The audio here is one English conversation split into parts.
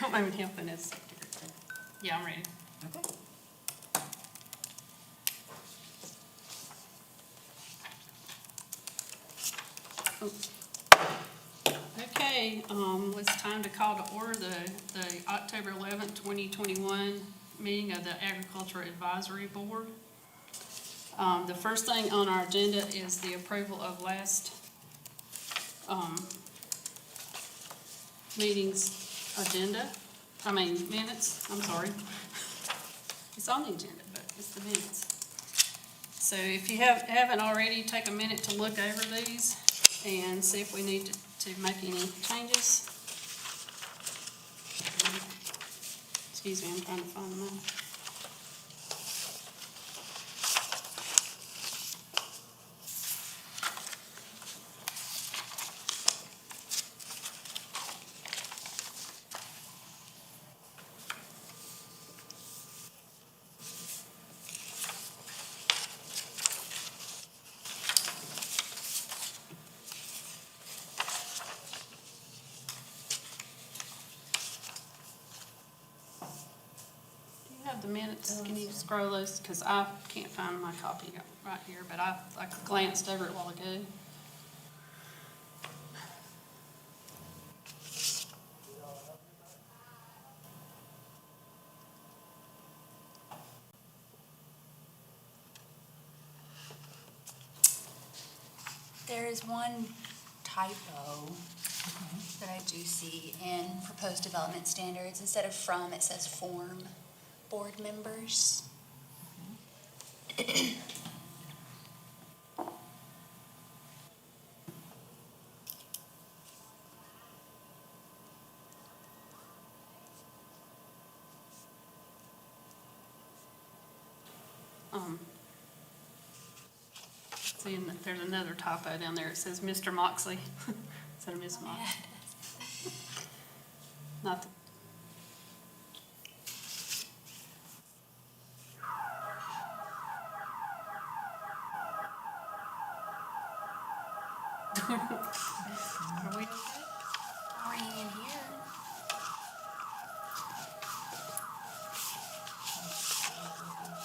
I'm helping as secretary. Yeah, I'm ready. Okay. Okay, it's time to call to order the October 11th, 2021 meeting of the Agriculture Advisory Board. The first thing on our agenda is the approval of last meeting's minutes, I'm sorry. It's on the agenda, but it's the minutes. So if you haven't already, take a minute to look over these and see if we need to make any changes. Excuse me, I'm trying to find them out. The minutes, can you scroll those, because I can't find my copy right here, but I glanced over it a while ago. There is one typo that I do see in proposed development standards. Instead of from, it says form board members. See, there's another typo down there. It says Mr. Moxley instead of Ms. Moxley. Not the, are we okay? Ring in here.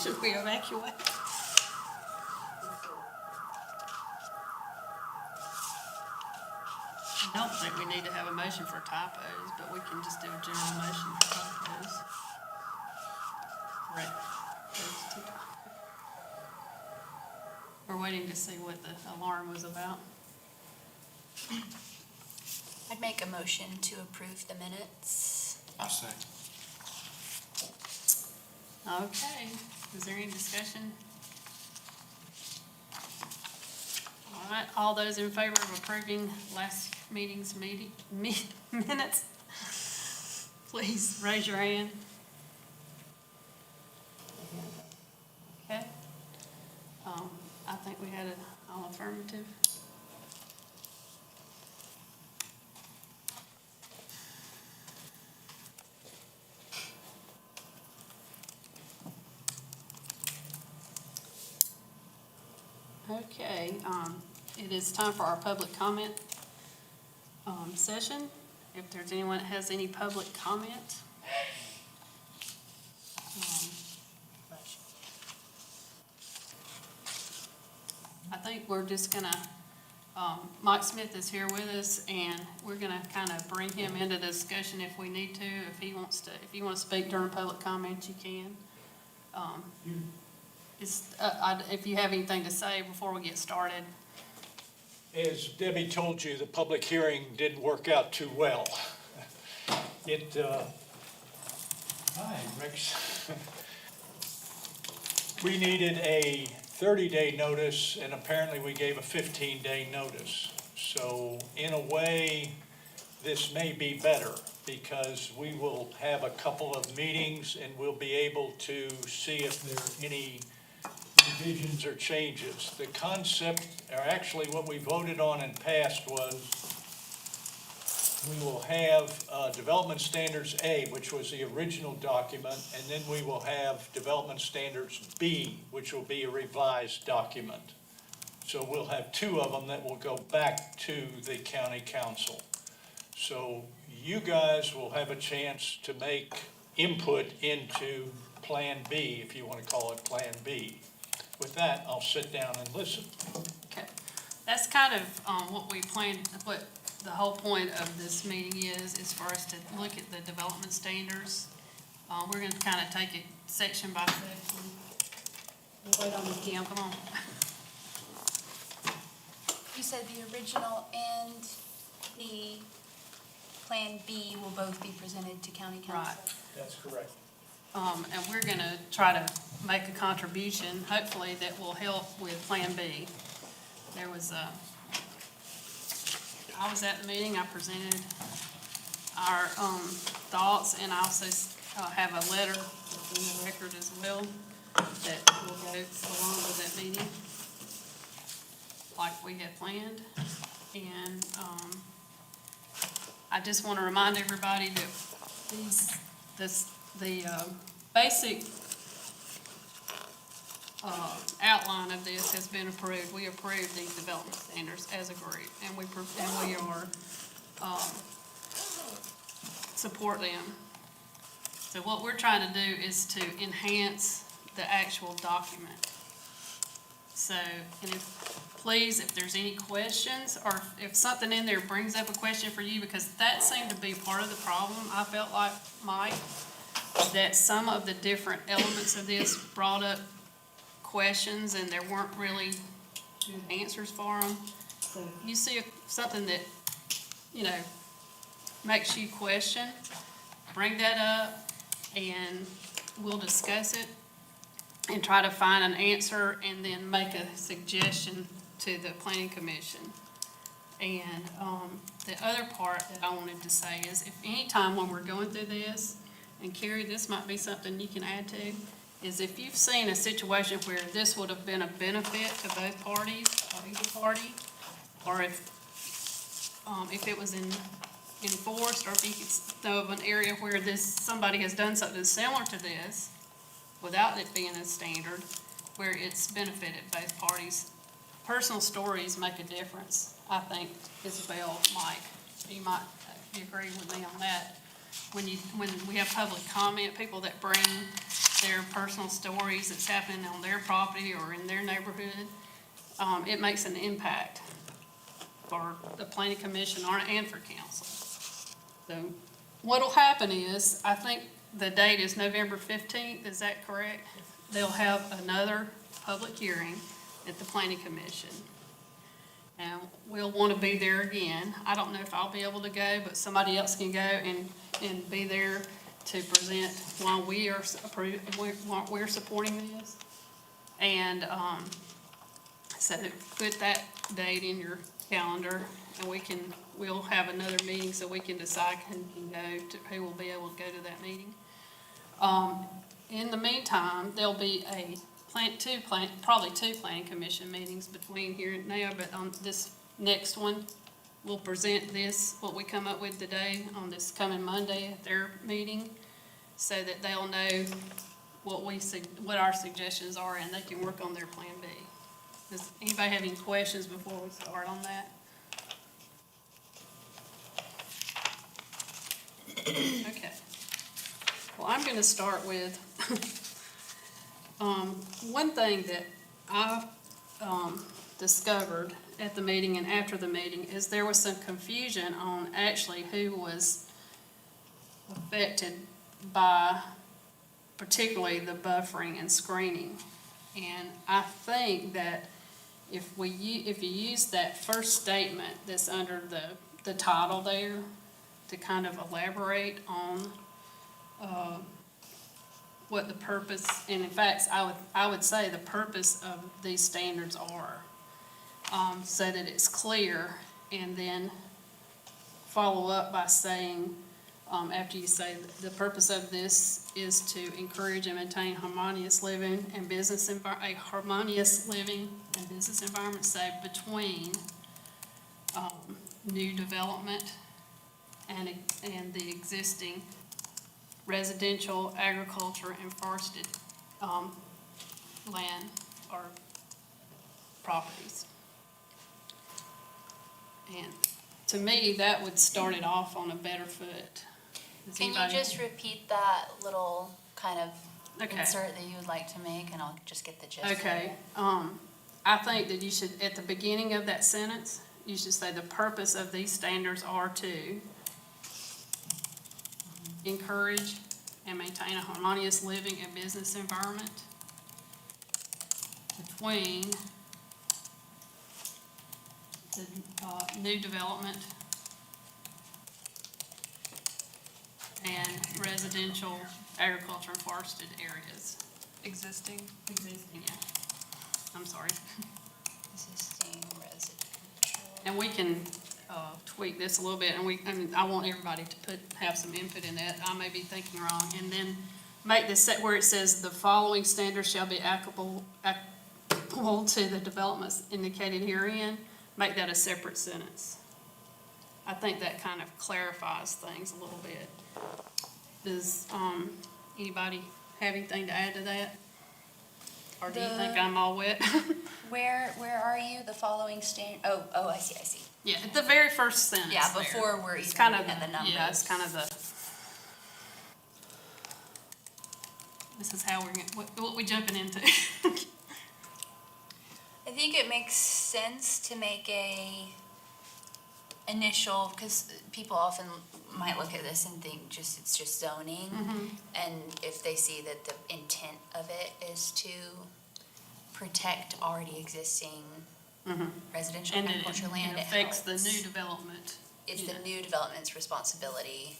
Should we evacuate? I don't think we need to have a motion for typos, but we can just do a general motion for typos. Right. Those two. We're waiting to see what the alarm was about. I'd make a motion to approve the minutes. I'll say. Okay, is there any discussion? All right, all those in favor of approving last meeting's minutes, please raise your hand. Okay. I think we had all affirmative. Okay, it is time for our public comment session. If there's anyone that has any public comment. I think we're just gonna, Mike Smith is here with us, and we're gonna kind of bring him into the discussion if we need to. If you want to speak during public comment, you can. If you have anything to say before we get started. As Debbie told you, the public hearing didn't work out too well. Hi, Rex. We needed a 30-day notice, and apparently we gave a 15-day notice. So in a way, this may be better, because we will have a couple of meetings and we'll be able to see if there are any revisions or changes. The concept, or actually what we voted on and passed, was we will have Development Standards A, which was the original document, and then we will have Development Standards B, which will be a revised document. So we'll have two of them that will go back to the county council. So you guys will have a chance to make input into Plan B, if you want to call it Plan B. With that, I'll sit down and listen. Okay, that's kind of what we planned, what the whole point of this meeting is for us to look at the development standards. We're gonna kind of take it section by section. Wait on the Kim, come on. You said the original and the Plan B will both be presented to county council? Right. That's correct. And we're gonna try to make a contribution, hopefully, that will help with Plan B. There was I was at the meeting, I presented our thoughts, and I also have a letter in the record as well that will go along with that meeting, like we had planned. And I just want to remind everybody that the basic outline of this has been approved. We approved these development standards as a group, and we are support them. So what we're trying to do is to enhance the actual document. So, and please, if there's any questions, or if something in there brings up a question for you, because that seemed to be part of the problem, I felt like, Mike, that some of the different elements of this brought up questions and there weren't really good answers for them. So if you see something that, makes you question, bring that up and we'll discuss it and try to find an answer and then make a suggestion to the planning commission. And the other part that I wanted to say is, if any time when we're going through this, and Carrie, this might be something you can add to, is if you've seen a situation where this would have been a benefit to both parties, or either party, or if it was enforced, or if you could know of an area where somebody has done something similar to this, without it being a standard, where it's benefited both parties. Personal stories make a difference, I think, Isabel, Mike, you agree with me on that. When we have public comment, people that bring their personal stories that's happening on their property or in their neighborhood, it makes an impact for the planning commission and for council. So what'll happen is, I think the date is November 15th, is that correct? They'll have another public hearing at the planning commission. And we'll want to be there again. I don't know if I'll be able to go, but somebody else can go and be there to present why we're supporting this. And so put that date in your calendar, and we'll have another meeting so we can decide who will be able to go to that meeting. In the meantime, there'll be probably two planning commission meetings between here and now, but on this next one, we'll present what we come up with today on this coming Monday at their meeting, so that they'll know what our suggestions are, and they can work on their Plan B. Does anybody have any questions before we start on that? Okay. Well, I'm going to start with one thing that I discovered at the meeting and after the meeting is there was some confusion on actually who was affected by particularly the buffering and screening. And I think that if you use that first statement that's under the title there to kind of elaborate on what the purpose, and in fact, I would say the purpose of these standards are, so that it's clear, and then follow up by saying, after you say the purpose of this is to encourage and maintain harmonious living and business environment, say between new development and the existing residential, agriculture, and forested land or properties. And to me, that would start it off on a better foot. Does Can you anybody- just repeat that little kind of Okay. insert that you would like to make, and I'll just get the gist of it? Okay, I think that you should, at the beginning of that sentence, you should say, the purpose of these standards are to encourage and maintain a harmonious living and business environment between the new development and residential, agriculture, and forested areas. Existing. Existing, yeah. I'm sorry. Existing residential. And we can tweak this a little bit, and I want everybody to have some input in that. I may be thinking wrong. And then make this set where it says, the following standards shall be applicable to the developments indicated herein. Make that a separate sentence. I think that kind of clarifies things a little bit. Does anybody have anything to add to that? Or do you think I'm all wet? Where are you? The following oh, I see. Yeah, at the very first sentence Yeah, there. before we're It's even kind of looking at the numbers. Yeah, it's kind of this is how we're going, what we jumping into. I think it makes sense to make a initial, because people often might look at this and think it's just zoning. And if they see that the intent of it is to protect already existing residential And agricultural land, it affects the helps. new development. It's yeah. the new development's responsibility.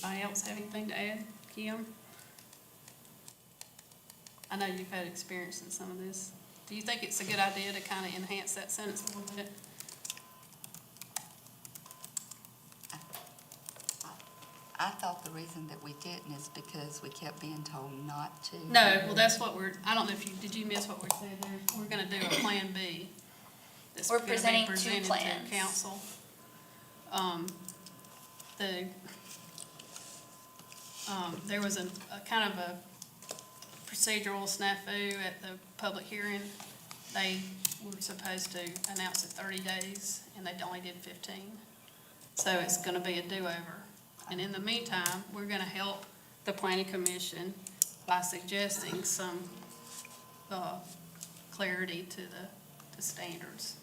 Anybody else have anything to add? Kim? I know you've had experience in some of this. Do you think it's a good idea to kind of enhance that sentence a little bit? I thought the reason that we didn't is because we kept being told not to. No, well, that's what I don't know if did you miss what we said there? We're gonna do a Plan B. That's We're gonna be presenting two presented to plans. council. There was a kind of a procedural snafu at the public hearing. They were supposed to announce it 30 days, and they only did 15. So it's gonna be a do-over. And in the meantime, we're gonna help the planning commission by suggesting some clarity to the standards.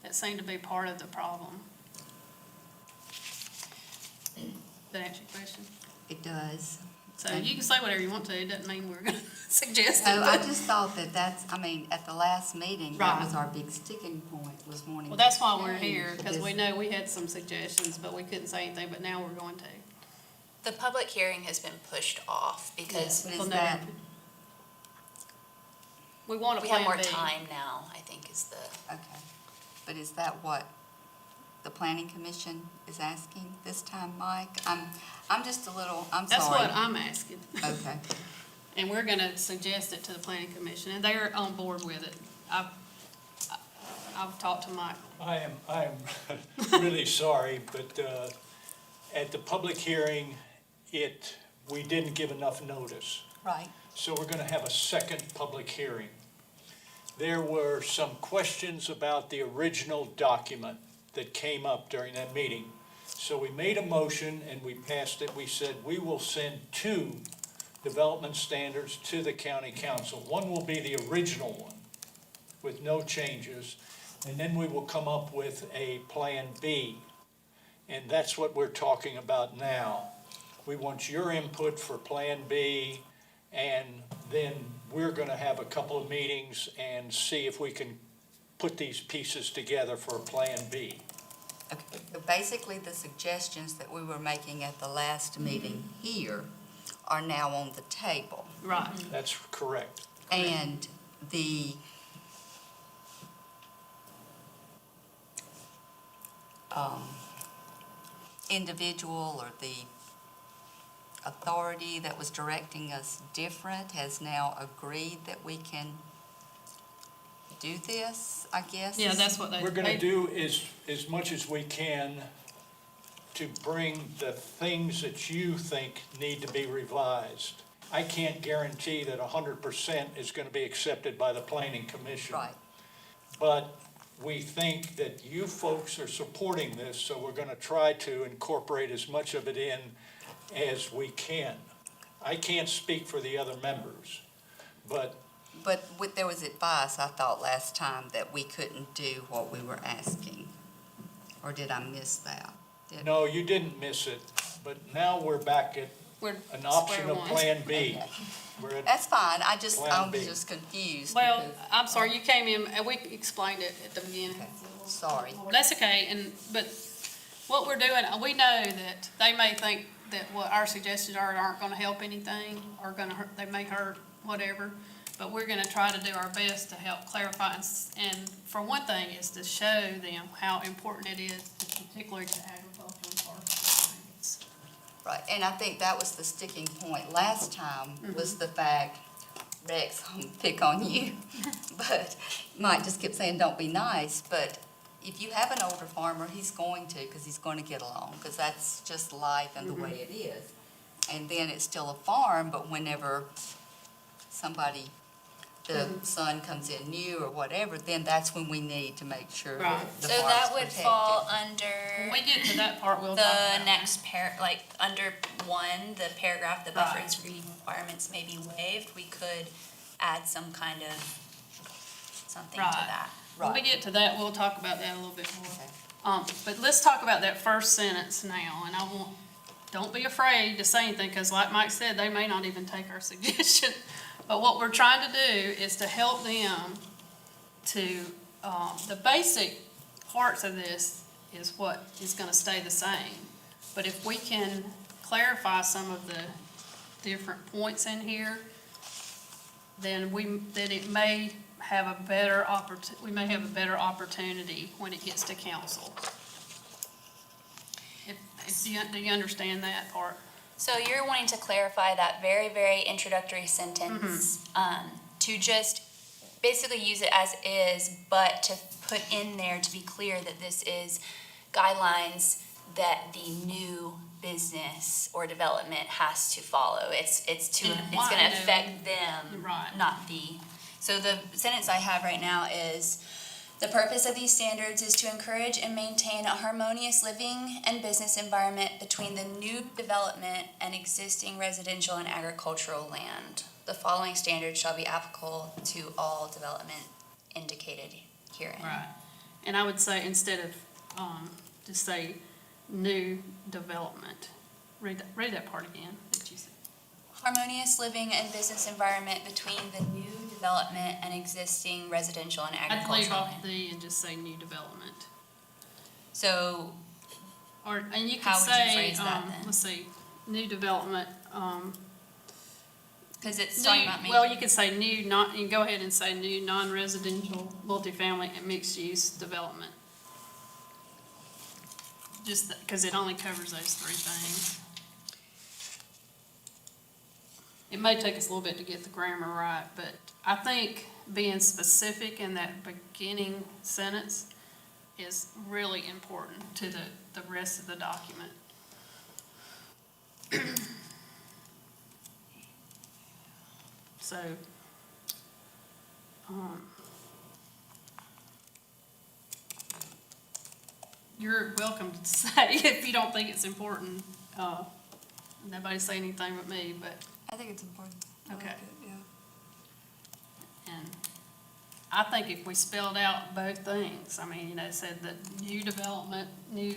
That seemed to be part of the problem. Does that answer your question? It does. So you can say whatever you want to, it doesn't mean we're gonna suggest it. So I but- just thought at the last meeting, that Right. was our big sticking point, was wanting. Well, that's why to we're here, change because this. we know we had some suggestions, but we couldn't say anything, but now we're going to. The public hearing has been pushed off because But Well, is no, that, We want a we have Plan more B. time now, I think is the. okay, but is that what the planning commission is asking this time, Mike? I'm just a little, I'm sorry. That's what I'm asking. Okay, And we're gonna suggest it to the planning commission, and they're on board with it. I've talked to Michael. I am really sorry, but at the public hearing, we didn't give enough notice. right. So we're gonna have a second public hearing. There were some questions about the original document that came up during that meeting. So we made a motion and we passed it. We said we will send 2 development standards to the county council. One will be the original one with no changes, and then we will come up with a Plan B. And that's what we're talking about now. We want your input for Plan B, and then we're gonna have a couple of meetings and see if we can put these pieces together for a Plan B. Okay, so basically, the suggestions that we were making at the last meeting here are now on the table. Right. That's correct. And the individual or the authority that was directing us different has now agreed that we can do this, I guess? Yeah, that's what they. We're gonna do as much as we can to bring the things that you think need to be revised. I can't guarantee that 100% is gonna be accepted by the planning commission. Right. but we think that you folks are supporting this, so we're gonna try to incorporate as much of it in as we can. I can't speak for the other members, but There was advice, I thought, last time that we couldn't do what we were asking. Or did I miss that? no, you didn't miss it. But now we're back at We're an option square of one. Plan B. We're at, That's fine, I Plan B. was just confused. Well, because- I'm sorry, you came in, and we explained it at the beginning. Okay, sorry. That's okay, but what we're doing, we know that they may think that what our suggestions aren't gonna help anything, or gonna hurt, they may hurt, whatever, but we're gonna try to do our best to help clarify, and for one thing, is to show them how important it is, particularly to agriculture and forestry things. Right, and I think that was the sticking point last time, was the fact, Rex, I'm gonna pick on you, but Mike just kept saying, don't be nice, but if you have an older farmer, he's going to, because he's going to get along, because that's just life and the way it is. And then it's still a farm, but whenever somebody, the son comes in new or whatever, then that's when we need to make sure that Right. the So farm's that would protected. fall When under we get to that part, we'll talk about the it. next under one, the paragraph, the buffer and Right. screening requirements may be waived, we could add some kind of something to Right. that. When we Right. get to that, we'll talk about that a little bit more. Okay. But let's talk about that first sentence now, and don't be afraid to say anything, because like Mike said, they may not even take our suggestion. But what we're trying to do is to help them to, the basic parts of this is what is gonna stay the same. But if we can clarify some of the different points in here, then it may have a better we may have a better opportunity when it gets to council. Do you understand that part? So you're wanting to clarify that very, very introductory sentence, to just basically use it as is, but to put in there to be clear that this is guidelines that the new business or development has to follow. It's And gonna why, though? affect them, Right. not so the sentence I have right now is, the purpose of these standards is to encourage and maintain a harmonious living and business environment between the new development and existing residential and agricultural land. The following standards shall be applicable to all development indicated herein. Right. And I would say, instead of, just say, new development. Read that part again that you said. Harmonious living and business environment between the new development and existing residential and I'd leave agricultural off land. the and just say new development. So, And you could How would you say, phrase that then? let's see, new development, because it's talking about well, you making, could say new, you can go ahead and say new non-residential, multifamily, and mixed-use development. Just because it only covers those three things. It may take us a little bit to get the grammar right, but I think being specific in that beginning sentence is really important to the rest of the document. So, you're welcome to say if you don't think it's important. Nobody say anything but me, but, I think it's important. I like Okay. it, yeah. and I think if we spelled out both things, I mean, it said that new development, new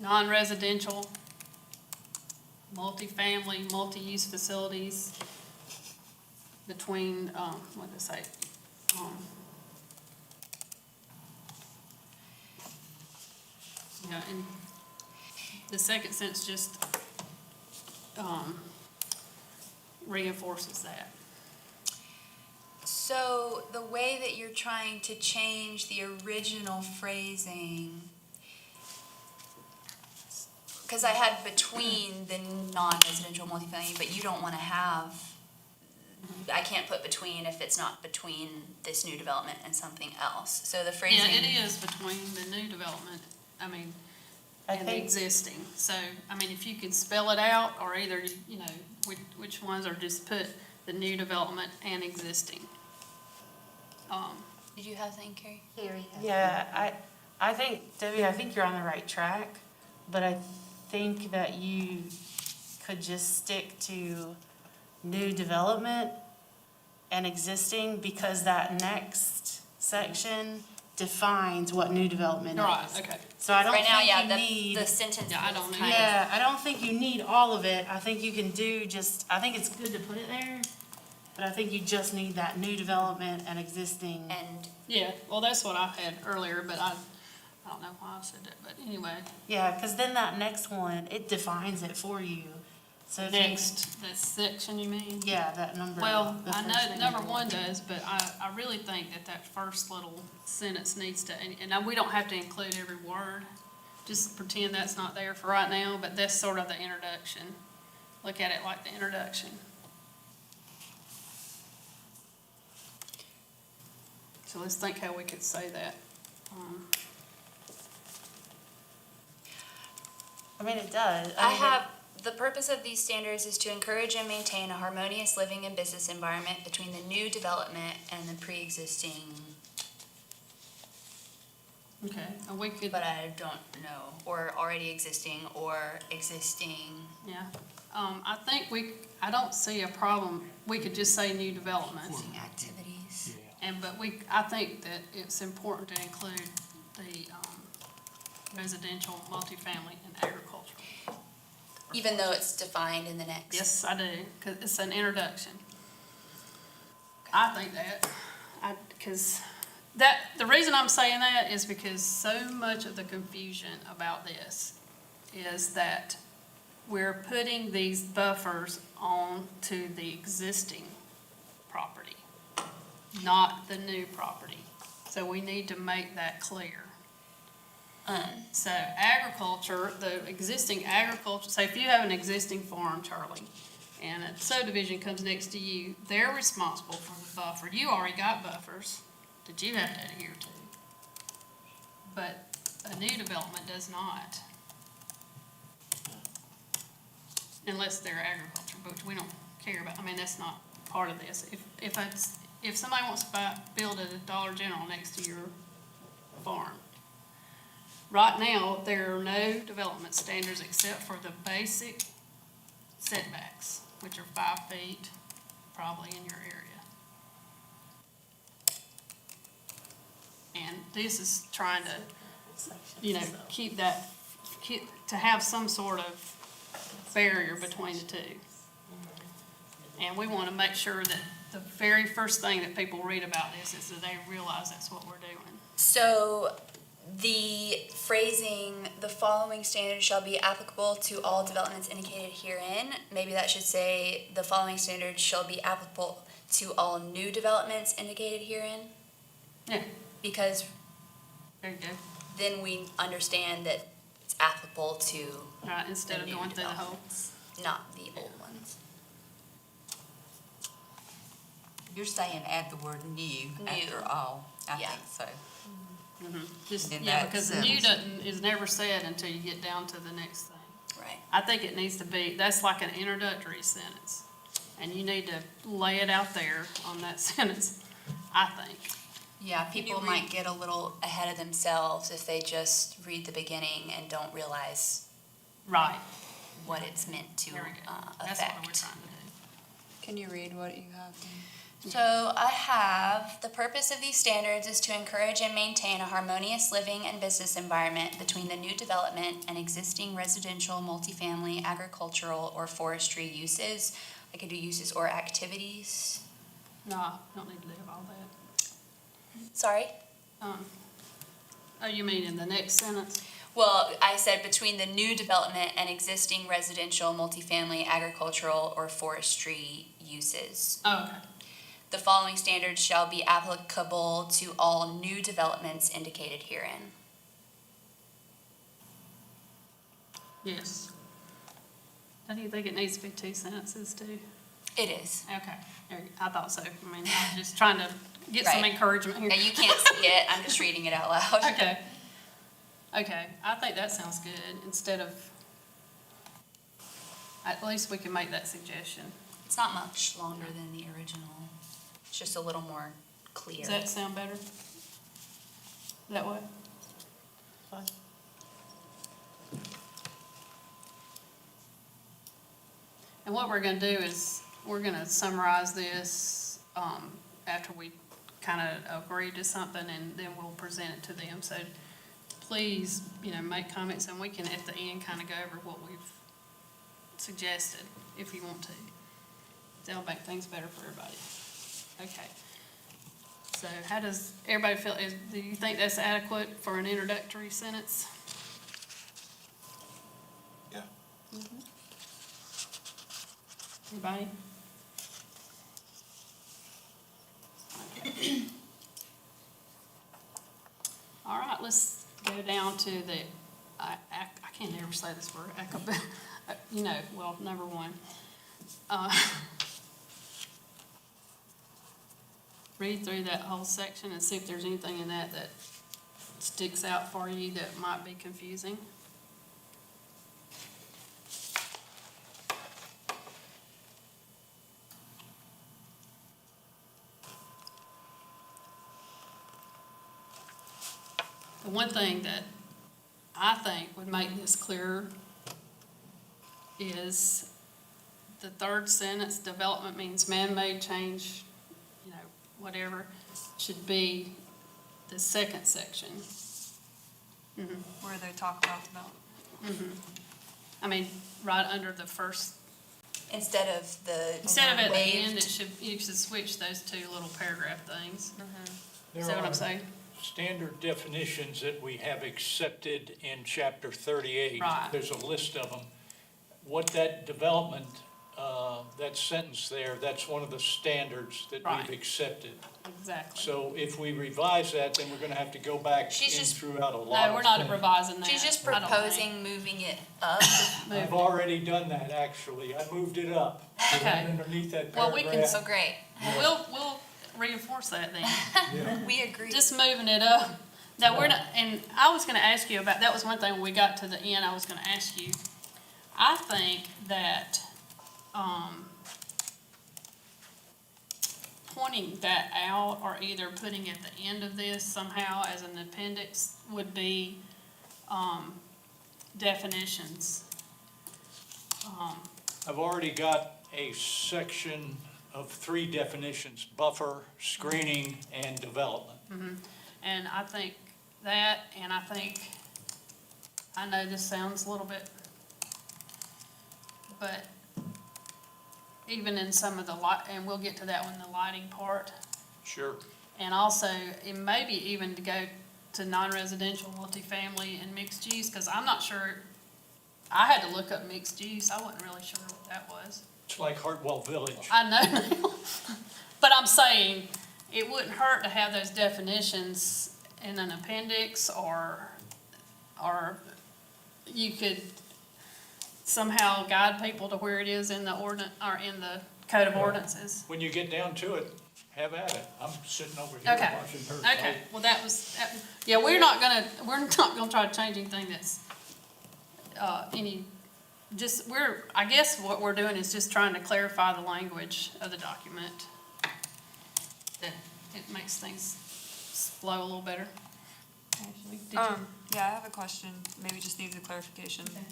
non-residential, multifamily, multi-use facilities between, what did I say? Yeah, and the second sentence just, reinforces that. so the way that you're trying to change the original phrasing, because I had between the non-residential multifamily, but you don't want to have, I can't put between if it's not between this new development and something else. So the phrasing. Yeah, it is between the new development, and the existing. So, if you can spell it out, or either, which ones are just put the new development and existing. Did you have something, Carrie? Carrie has. Yeah, I think, Debbie, I think you're on the right track, but I think that you could just stick to new development and existing, because that next section defines what new development is. Right, okay. So I don't Right now, yeah, think you need. the sentence Yeah, I is don't need- kind of. Yeah, I don't think you need all of it. I think you can do just, I think it's good to put it there, but I think you just need that new development and existing. And Yeah, well, that's what I had earlier, but I don't know why I said that, but anyway. Yeah, because then that next one, it defines it for you. So if you- Next, that section you mean? Yeah, that number. Well, the I first know thing. number one does, but I really think that that first little sentence needs to, and we don't have to include every word. Just pretend that's not there for right now, but that's sort of the introduction. Look at it like the introduction. So let's think how we could say that. I mean, it does. I mean, have, the purpose of these standards is to encourage and maintain a harmonious living and business environment between the new development and the pre-existing, Okay, and we could, but I don't know, or already existing, or existing. yeah. I think I don't see a problem, we could just say new development. Activities. But I think that it's important to include the residential, multifamily, and agricultural. Even though it's defined in the next. Yes, I do, because it's an introduction. I think that, the reason I'm saying that is because so much of the confusion about this is that we're putting these buffers on to the existing property, not the new property. So we need to make that clear. So agriculture, the existing agriculture, say if you have an existing farm, Charlie, and a subdivision comes next to you, they're responsible for the buffer. You already got buffers that you have to adhere to. But a new development does not. Unless they're agriculture, which we don't care about. I mean, that's not part of this. If somebody wants to build a Dollar General next to your farm, right now, there are no development standards except for the basic setbacks, which are 5 feet, probably in your area. And this is trying to, to have some sort of barrier between the two. And we want to make sure that the very first thing that people read about this is that they realize that's what we're doing. So the phrasing, the following standards shall be applicable to all developments indicated herein, maybe that should say the following standards shall be applicable to all new developments indicated herein, Yeah, because there you go. then we understand that it's applicable to Right, instead the of new going through the whole. developments, not the old ones. You're saying add the word new after all, I Yeah. think so. Just, In yeah, that because the new sentence. is never said until you get down to the next thing. Right. I think it needs to be, that's like an introductory sentence. And you need to lay it out there on that sentence, I think. Yeah, people might get a little ahead of themselves if they just read the beginning and don't realize Right, what it's meant to there we go. affect. That's what we're trying to do. Can you read what you have? So I have, the purpose of these standards is to encourage and maintain a harmonious living and business environment between the new development and existing residential, multifamily, agricultural, or forestry uses. I could do uses or activities. No, don't need to do all that. Sorry? Oh, you mean in the next sentence? Well, I said between the new development and existing residential, multifamily, agricultural, or forestry uses. Oh, okay. The following standards shall be applicable to all new developments indicated herein. Yes. Don't you think it needs to be 2 sentences too? It is. Okay, I thought so. I mean, I'm just trying to get some Right. encouragement here. Now, you can't see it, I'm just reading it out loud. Okay. Okay, I think that sounds good, instead of, at least we can make that suggestion. It's not much longer than the original. It's just a little more clear. Does that sound better? That way? Fine. And what we're gonna do is, we're gonna summarize this, after we kinda agree to something, and then we'll present it to them. So please, make comments, and we can, at the end, kinda go over what we've suggested, if you want to. That'll make things better for everybody. Okay. So how does everybody feel? Do you think that's adequate for an introductory sentence? Yeah. Anybody? Okay. All right, let's go down to the, I can't never say this word, number one. Read through that whole section and see if there's anything in that that sticks out for you that might be confusing. The one thing that I think would make this clearer is the third sentence, development means man-made change, whatever, should be the second section. Where they talk about development. I mean, right under the first, Instead of instead of at the end, waived. you should switch those two little paragraph things. There See what are I'm saying? standard definitions that we have accepted in chapter 38. Right. There's a list of them. What that development, that sentence there, that's one of the standards that Right. we've accepted. Exactly. So if we revise that, then we're gonna have to go back She's in just- throughout a lot No, of we're not things. revising that. She's just I don't think. proposing moving it up. I've already done that, actually. I moved it up. Okay. Right underneath that Well, we can- paragraph. So great. We'll reinforce that then. Yeah. We agree. Just moving it up. Now, we're not, and I was gonna ask you about, that was one thing when we got to the end, I was gonna ask you. I think that, pointing that out or either putting at the end of this somehow as an appendix would be, definitions. I've already got a section of 3 definitions: buffer, screening, and development. And I think that, and I know this sounds a little bit, but even in some of the light, and we'll get to that one, the lighting part, Sure. and also, it maybe even to go to non-residential, multifamily, and mixed use, because I'm not sure, I had to look up mixed use, I wasn't really sure what that was. It's like Hartwell Village. I know now, but I'm saying, it wouldn't hurt to have those definitions in an appendix, or you could somehow guide people to where it is in the ordinance, or in the code of ordinances. When you get down to it, have at it. I'm sitting over here Okay, watching her. okay, well, yeah, we're not gonna try to change anything that's, I guess what we're doing is just trying to clarify the language of the document, that it makes things flow a little better. Ashley, did you? Yeah, I have a question, maybe just needs a clarification. Okay.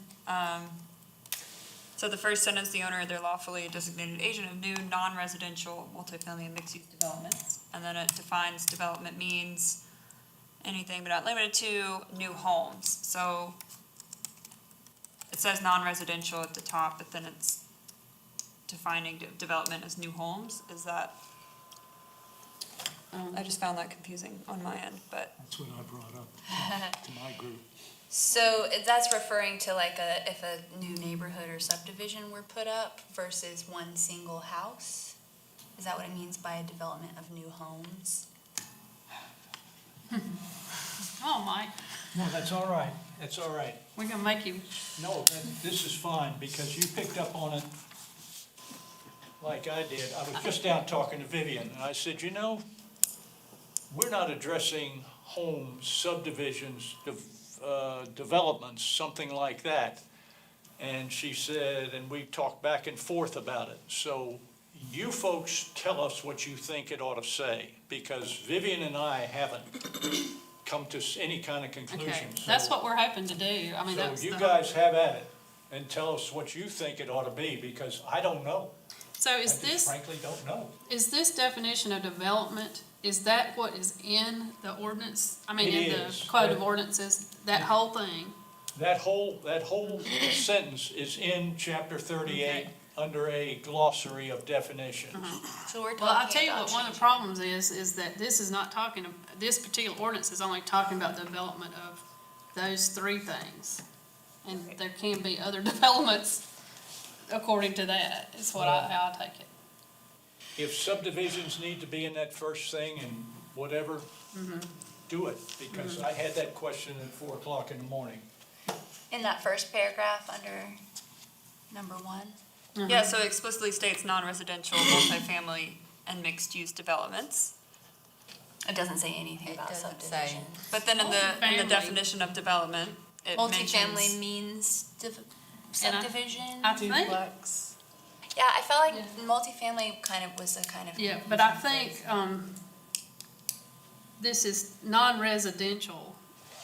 So the first sentence, the owner, they're lawfully designated agent of new non-residential multifamily and mixed-use developments. And then it defines development means anything but not limited to new homes. So it says non-residential at the top, but then it's defining development as new homes. Is that, I just found that confusing on my end, but. That's what I brought up to my group. So that's referring to if a new neighborhood or subdivision were put up versus one single house? Is that what it means by a development of new homes? Oh, Mike, No, that's all right. That's all right. we're gonna make you, No, this is fine, because you picked up on it like I did. I was just down talking to Vivian, and I said, we're not addressing homes, subdivisions, developments, something like that. And she said, and we talked back and forth about it. So you folks tell us what you think it ought to say, because Vivian and I haven't come to any kind of conclusion. Okay, So- that's what we're hoping to do. I mean, So that's you the. guys have at it and tell us what you think it ought to be, because I don't know. So I is just this, frankly don't know. is this definition of development, is that what is in the ordinance? I mean, It in the is. code of ordinances, that whole thing? That whole sentence is in chapter 38 Okay. under a glossary of definitions. So we're Well, I'll talking tell you about what, one of the changing. problems is that this is not talking, this particular ordinance is only talking about the development of those three things. And there can be other developments according to that, is what how I take it. If subdivisions need to be in that first thing and whatever, do it, because I had that question at 4 o'clock in the morning. In that first paragraph under number 1, Yeah, so it explicitly states non-residential, multifamily, and mixed-use developments. it doesn't say anything It about doesn't say. subdivision. But then in the Multifamily. definition of development, it Multifamily mentions. means And subdivision? I think, Duplex. Yeah, I felt like Yeah. multifamily kind of was a kind of. yeah, but I think, this is non-residential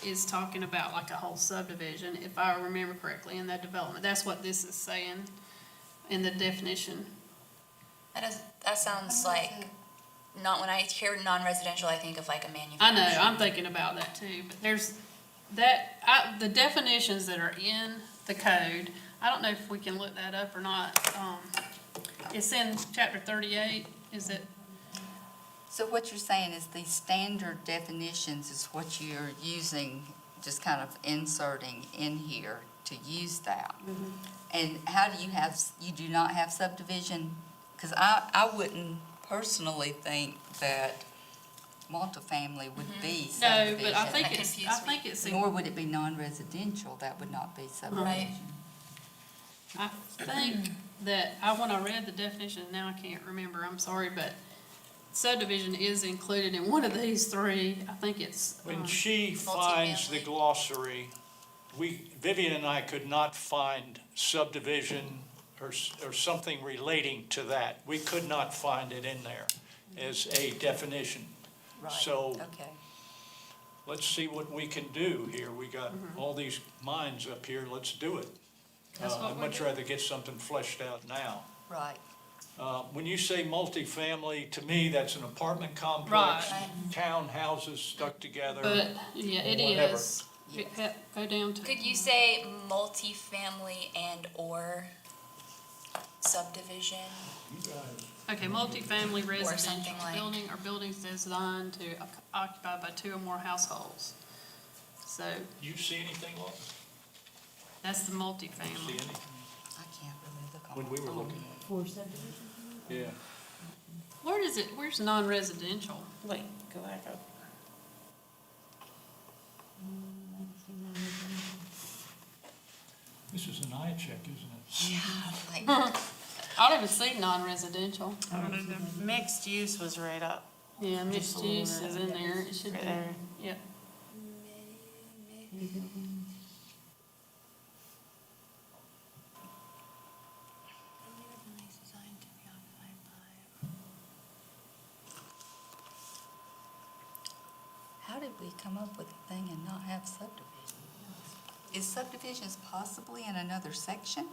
is talking about like a whole subdivision, if I remember correctly, in that development. That's what this is saying in the definition. That sounds like, not, when I hear non-residential, I think of like a I manufacturing. know, I'm thinking about that too, but there's the definitions that are in the code, I don't know if we can look that up or not. It's in chapter 38, is it? So what you're saying is these standard definitions is what you're using, just kind of inserting in here to use that. And how do you do not have subdivision? Because I wouldn't personally think that multifamily would be No, subdivision. but I That think confused it's, Nor would it be non-residential, that would not be subdivision. I think that, when I read the definition, now I can't remember, I'm sorry, but subdivision is included in one of these three. I think it's, When she finds the Multifamily. glossary, Vivian and I could not find subdivision or something relating to that. We could not find it in there as a definition. Right, So okay. let's see what we can do here. We got all these minds up here, let's do it. That's what I'd we're much doing. rather get something fleshed out now. Right. When you say multifamily, to me, that's an apartment complex, Right. townhouses stuck together. but, yeah, it Whatever. is. Go down to. Could you say multifamily and or subdivision? Okay, multifamily residential something like- building or buildings designed to occupy by 2 or more households. So You see anything, Laura? that's the See multifamily. anything? I can't really look on. When we were looking. Yeah. Where's non-residential? Wait, go back up. This is an eye check, isn't it? Like, I don't even see non-residential. Mixed use was right up, Yeah, mixed use is in there. It should right be. there. Yep. How did we come up with a thing and not have subdivision? Is subdivisions possibly in another section?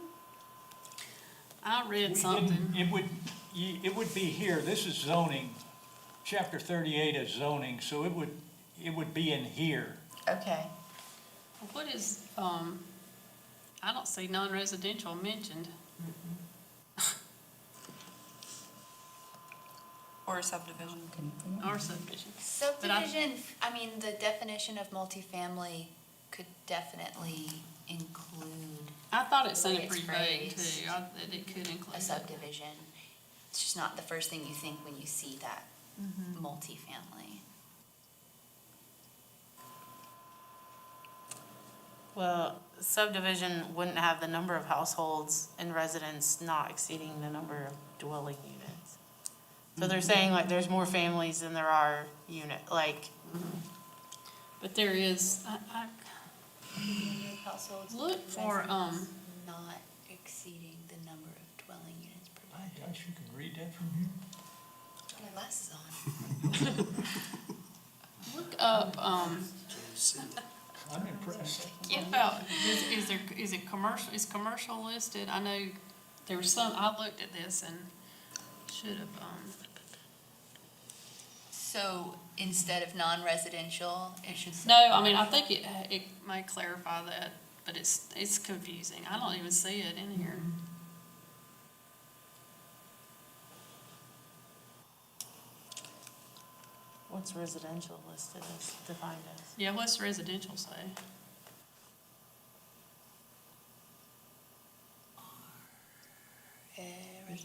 I read We something. didn't- It would be here, this is zoning, chapter 38 is zoning, so it would be in here. Okay. What is, I don't see non-residential mentioned. Or subdivision. Or subdivision. subdivision, I mean, the definition of multifamily could definitely include I thought it sounded It's pretty vague phrased. too, that it could include a it. subdivision. It's just not the first thing you think when you see that multifamily. Well, subdivision wouldn't have the number of households and residents not exceeding the number of dwelling units. So they're saying like there's more families than there are like, But there is, I Households. look for, Not exceeding the number of dwelling units per. Gosh, you can read that from here? Put my glasses on. Look up, I'm impressed. what about, is it commercial, is commercial listed? I know there was some, I looked at this and should have, So instead of non-residential, it should say. no, I mean, I think it may clarify that, but it's confusing. I don't even see it in here. What's residential listed as, defined as? Yeah, what's residential say?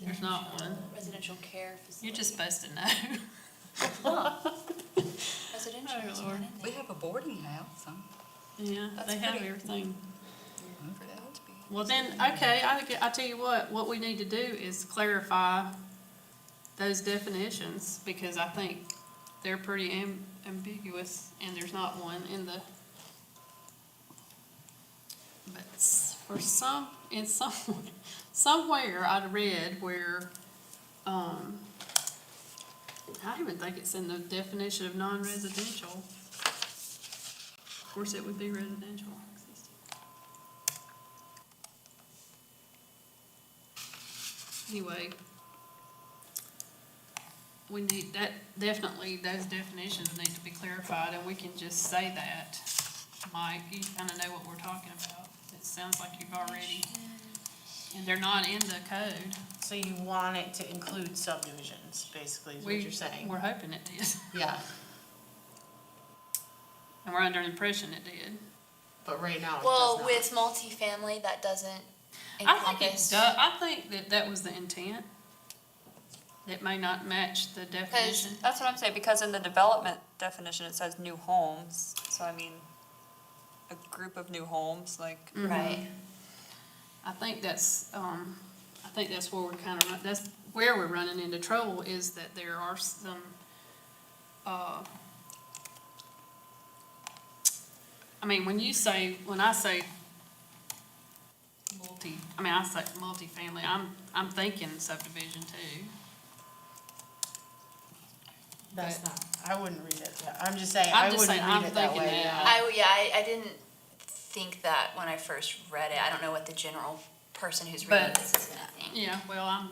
There's not one. Residential care facility. You're just supposed to know. Residential Oh, is Lord. not in We there. have a boarding house, huh? Yeah, That's they have pretty- everything. For that to be- Well, then, okay, I tell you what we need to do is clarify those definitions, because I think they're pretty ambiguous, and there's not one in the, but for somewhere I read where, I don't even think it's in the definition of non-residential. Of course, it would be residential. Anyway, we need that, definitely, those definitions need to be clarified, and we can just say that. Mike, you kind of know what we're talking about. It sounds like you've already, and they're not in the code. So you want it to include subdivisions, basically, is what you're saying? We're hoping it did, Yeah, and we're under the impression it did. but right now it does Well, not. with multifamily, that doesn't I think it encompass. does, I think that was the intent. It may not match the definition. That's what I'm saying, because in the development definition, it says new homes, so I mean, a group of new homes, like, Right. I think that's where we're kind of, that's where we're running into trouble, is that there are some, I mean, when I say I say multifamily, I'm thinking subdivision too. That's not, I wouldn't read it, yeah, I'm just saying, I'm I just wouldn't saying, I'm read it that thinking way, that. yeah. I didn't think that when I first read it. I don't know what the general person who's reading But- this is gonna think. Yeah, well,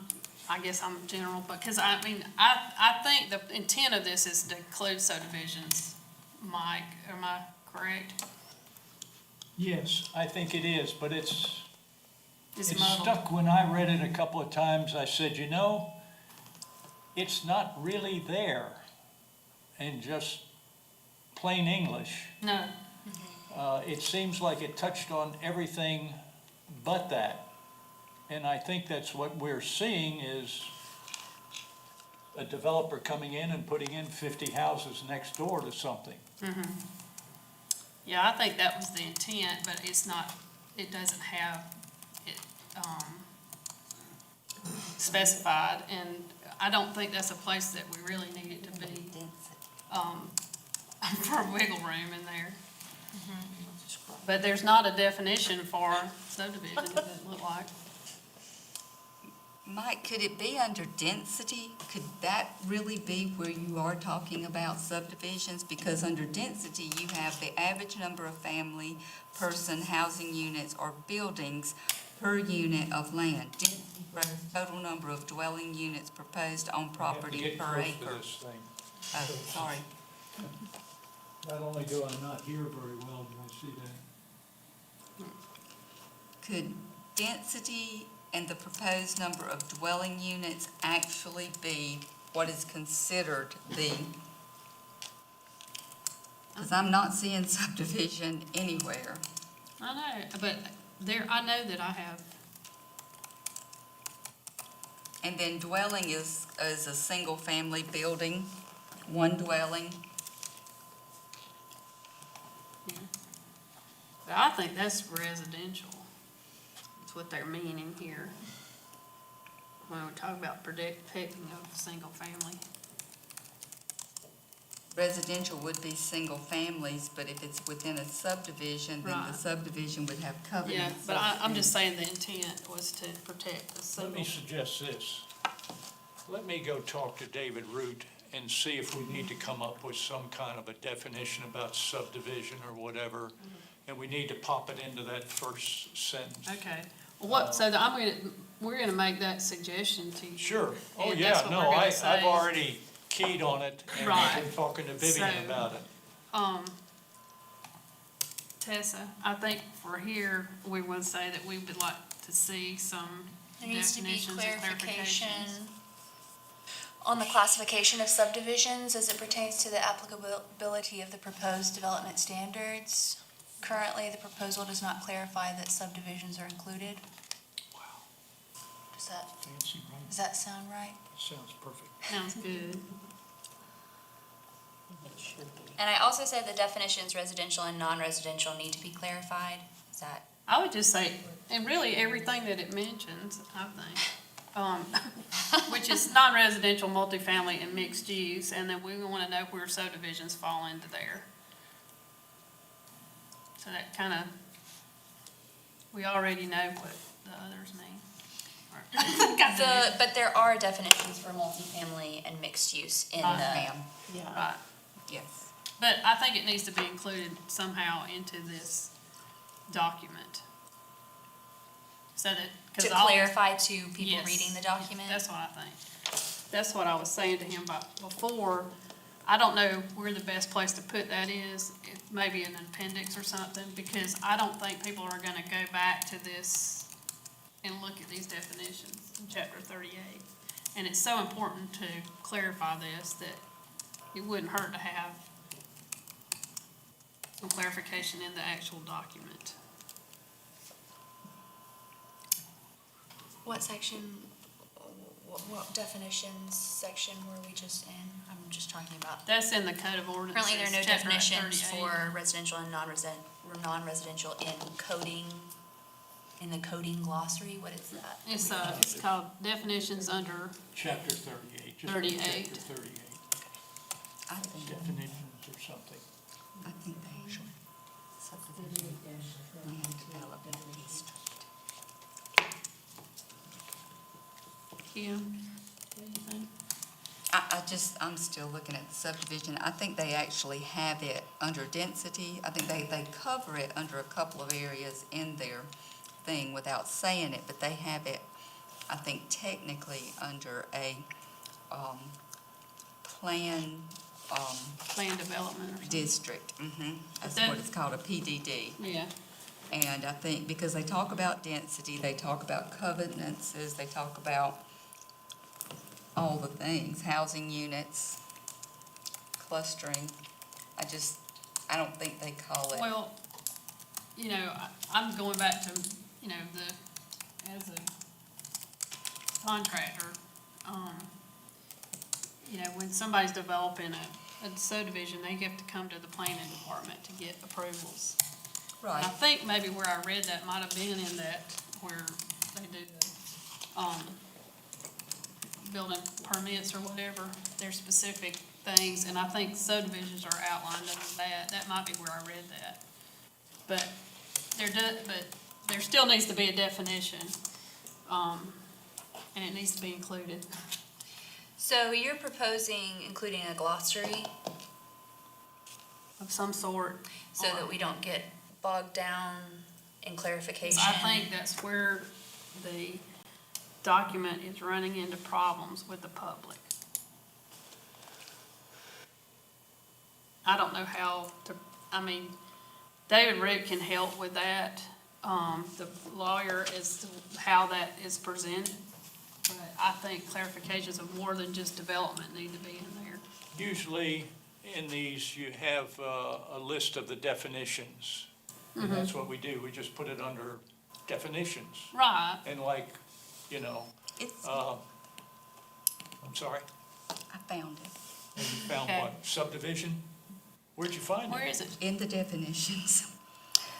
I guess I'm general, because I mean, I think the intent of this is to include subdivisions. Mike, am I correct? Yes, I think it is, but it's Muddled. stuck when I read it a couple of times. I said, you know, it's not really there in just plain English. No, It seems like it touched on everything but that. And I think that's what we're seeing is a developer coming in and putting in 50 houses next door to something. yeah, I think that was the intent, but it's not, it doesn't have it, specified, and I don't think that's a place that we really need it to be, for wiggle room in there. But there's not a definition for subdivision, it doesn't look like. Mike, could it be under density? Could that really be where you are talking about subdivisions? Because under density, you have the average number of family, person, housing units, or buildings per unit of land. Density grows total number of dwelling units proposed on property Get per close to acre. this thing. Oh, sorry. Not only do I not hear very well, do I see that? Could density and the proposed number of dwelling units actually be what is considered the, because I'm not seeing subdivision anywhere. I know, but I know that I have, And then dwelling is a single-family building, one dwelling. but I think that's residential. That's what they're meaning here. When we talk about protecting of single family. Residential would be single families, but if it's within a subdivision, then the Right. subdivision would have Yeah, covenants. but I'm just saying the intent was to protect the Let single. me suggest this. let me go talk to David Root and see if we need to come up with some kind of a definition about subdivision or whatever. And we need to pop it into that first sentence. Okay. We're gonna make that suggestion to you. Sure. Oh, And yeah, that's what no, we're gonna I've say. already keyed on it and I've been Right. talking to Vivian So- about it. Tessa, I think for here, we want to say that we would like to see some There needs to be definitions and clarification clarifications. on the classification of subdivisions as it pertains to the applicability of the proposed development standards. Currently, the proposal does not clarify that subdivisions are included. Wow, Does fancy, right? that sound right? Sounds perfect. Sounds good. And I also said the definitions residential and non-residential need to be clarified. Is that, I would just say, and really everything that it mentions, I think, which is non-residential, multifamily, and mixed use, and then we want to know where subdivisions fall into there. So that kind of, we already know what the others mean. but there are definitions for multifamily and mixed use in the, Ma'am, Right, yes. but I think it needs to be included somehow into this document. So that, to because all. clarify to people Yes. reading the document. That's what I think. That's what I was saying to him about before. I don't know where the best place to put that is, maybe an appendix or something, because I don't think people are gonna go back to this and look at these definitions in chapter 38. And it's so important to clarify this that it wouldn't hurt to have some clarification in the actual document. What section, what definitions section were we just in? I'm just talking about. That's in the Code of Ordinances. Currently, there are no chapter definitions 38. for residential and non-residential in coding, in the coding glossary. What is that? It's called definitions under, Chapter 38. Just 38. Chapter 38, I think, definitions or something. I think they subdivision land development district. Kim, what do you think? I'm still looking at the subdivision. I think they actually have it under density. I think they cover it under a couple of areas in their thing without saying it, but they have it, I think, technically under a, plan, Plan development or something? district. That's that- what it's called, a PDD. Yeah, And I think, because they talk about density, they talk about covenances, they talk about all the things, housing units, clustering. I don't think they call it. well, I'm going back to, as a contractor, when somebody's developing a subdivision, they have to come to the planning department to get approvals. And I Right, think maybe where I read that might have been in that, where they do the, building permits or whatever, there's specific things, and I think subdivisions are outlined under that. That might be where I read that. But there still needs to be a definition, and it needs to be included. So you're proposing including a glossary Of some sort. so that we don't get bogged down in clarification? I think that's where the document is running into problems with the public. I don't know how to, David Root can help with that, the lawyer, as to how that is presented. But I think clarifications of more than just development need to be in there. Usually in these, you have a list of the definitions. And that's what we do. We just put it under definitions. Right, And it's, I'm sorry, I found it and you found Okay. what? Subdivision? Where'd you find where it? is it? in the definitions.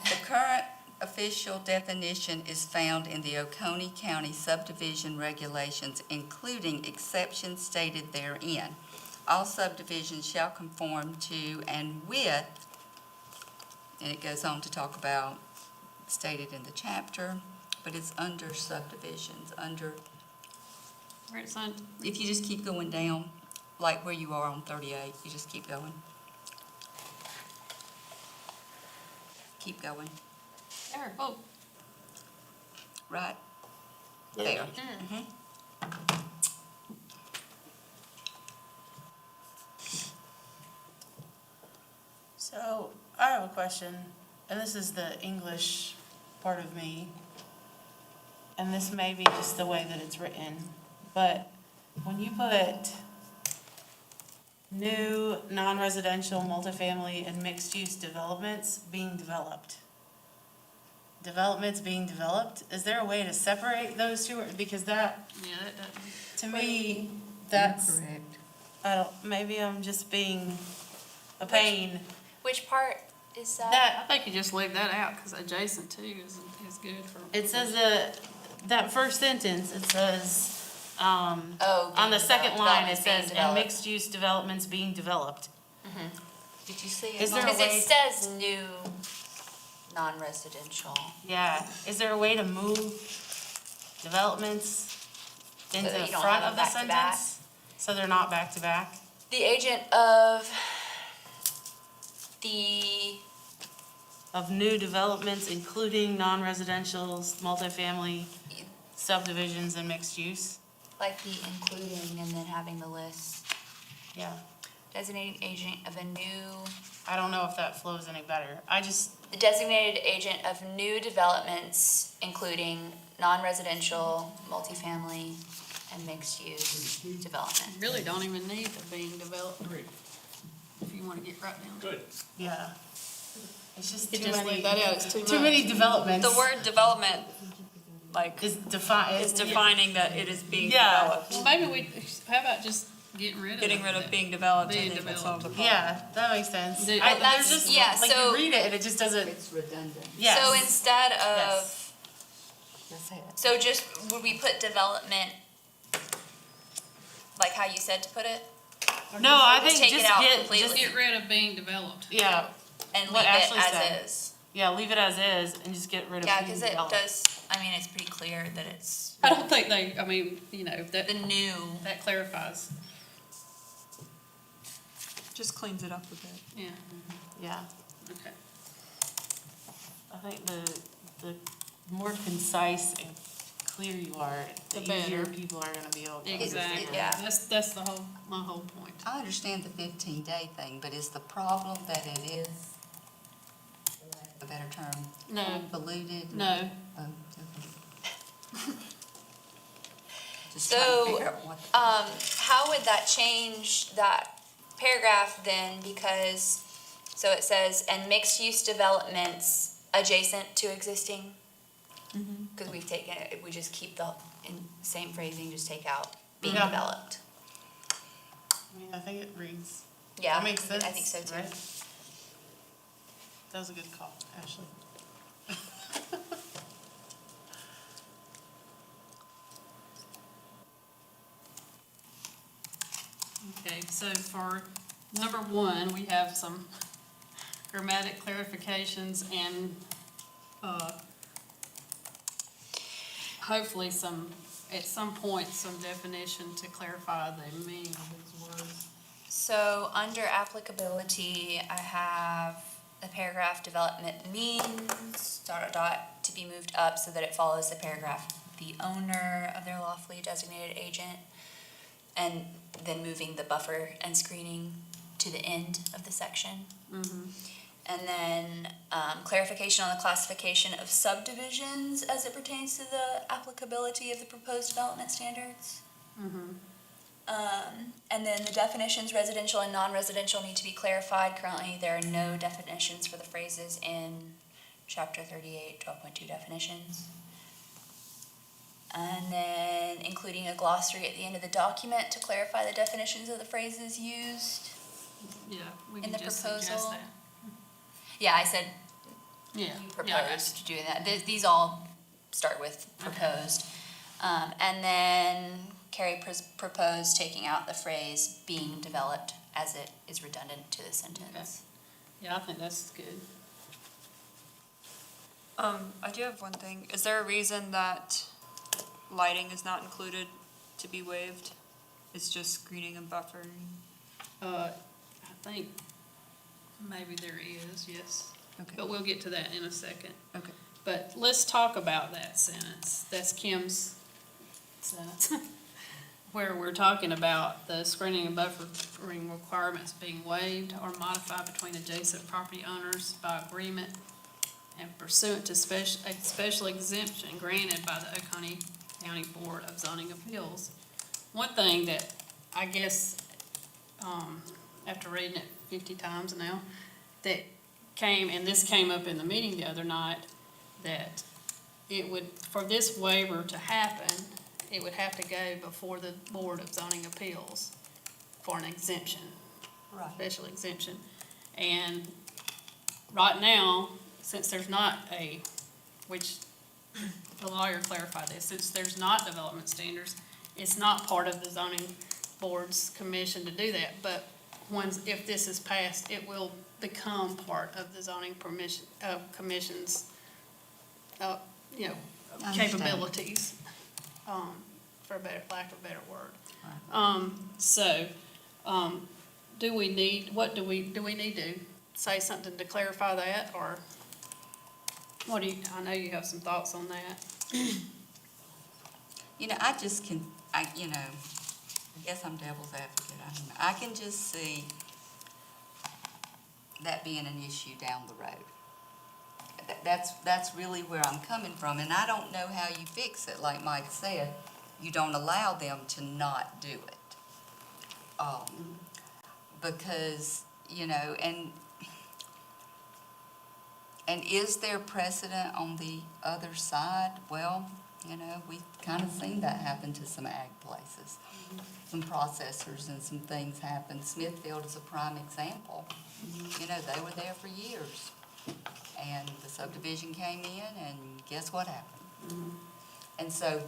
The current official definition is found in the Oconee County subdivision regulations, including exceptions stated therein. All subdivisions shall conform to and with, and it goes on to talk about, stated in the chapter, but it's under subdivisions, under Where it's on, If you just keep going down, like where you are on 38, you just keep going. Keep going, there, oh, right there. So, I have a question, and this is the English part of me. And this may be just the way that it's written, but when you put new non-residential multifamily and mixed-use developments being developed, is there a way to separate those two? Because that, yeah, that doesn't. to me, that's, Correct. I don't, maybe I'm just being a pain. Which part is that? That, I think you just leave that out, because adjacent to is good for. it says that first sentence, it says, Oh. on the being second developed, line, it developments being says, and developed. mixed-use developments being developed. Did you see it? Is there a Because way- it says new non-residential. Yeah, is there a way to move developments into that the you don't front have of them the back to back? sentence? So they're not back to back? The agent of the, Of new developments, including non-residentials, multifamily subdivisions and mixed use? like the including and then having the list. Yeah, Designated agent of a new, I don't know if that flows any better. the designated agent of new developments, including non-residential, multifamily, and mixed-use development. You really don't even need the being developed, if you want to get right down to it. Good. yeah. It's just You too just many, leave that out, it's too much. too many developments. The word development, like, Is defined. is defining that it is being Yeah. developed. Well, maybe how about just getting rid of Getting rid of that? being developed, I Being think that's solve the problem. Yeah, that makes sense. The- I, Well, there's just, yeah, like so- you read it and it just doesn't, It's redundant. yes. So instead Yes. of, That's it. so just, would we put development, like how you said to put it? No, I Just think take it just out get, completely. just, Get rid of being developed. yeah, And What leave it Ashley said. as is? yeah, leave it as is and just get rid of Yeah, being because it developed. does, I mean, it's pretty clear that it's I don't think I mean, the new. that clarifies, Just cleans it up a bit. yeah, Yeah, okay. I think the more concise and clear you are, the The easier better. people are gonna be able to Exactly, understand. yeah. that's my whole point. I understand the 15-day thing, but is the problem that it is, for lack of a better term, No. convoluted? No, Oh, okay. Just trying to So, figure out what. how would that change that paragraph then? Because, so it says, and mixed-use developments adjacent to existing? Because we've taken it, if we just keep the same phrasing, just take out being Yeah. developed. I mean, I think it reads, Yeah, that makes sense, I think so too. right? That was a good call, Ashley. okay, so for number one, we have some grammatic clarifications and, hopefully at some point, some definition to clarify the meaning of these words. So, under applicability, I have the paragraph development means, dot, dot, dot, to be moved up so that it follows the paragraph, the owner of their lawfully designated agent, and then moving the buffer and screening to the end of the section. And then, clarification on the classification of subdivisions as it pertains to the applicability of the proposed development standards. And then the definitions residential and non-residential need to be clarified. Currently, there are no definitions for the phrases in chapter 38, 12.2 definitions. And then including a glossary at the end of the document to clarify the definitions of the phrases used. Yeah, we In can the just suggest proposal? that. Yeah, I said Yeah. you yeah, proposed doing that. These all start with proposed. And then Carrie proposed taking out the phrase being developed as it is redundant to the sentence. Yeah, I think that's good. I do have one thing. Is there a reason that lighting is not included to be waived? It's just screening and buffering? I think maybe there is, yes, Okay, but we'll get to that in a second. okay. But let's talk about that sentence. That's Kim's sentence. Where we're talking about the screening and buffering requirements being waived or modified between adjacent property owners by agreement and pursuant to a special exemption granted by the Oconee County Board of Zoning Appeals. One thing that I guess, after reading it 50 times now, that came, and this came up in the meeting the other night, that it would, for this waiver to happen, it would have to go before the Board of Zoning Appeals for an exemption, Right. special exemption. And right now, since there's not a, which the lawyer clarified this, since there's not development standards, it's not part of the zoning board's commission to do that. But if this is passed, it will become part of the zoning commission's, you know, I understand. capabilities, for a better, lack of a better word. Right. Do we need, do we need to say something to clarify that, or what do you, I know you have some thoughts on that. You know, I guess I'm devil's advocate, I don't know. I can just see that being an issue down the road. That's really where I'm coming from, and I don't know how you fix it, like Mike said. You don't allow them to not do it. Because, you know, and is there precedent on the other side? Well, you know, we've kind of seen that happen to some ag places. Some processors and some things happen. Smithfield is a prime example. You know, they were there for years. And the subdivision came in, and guess what happened? And so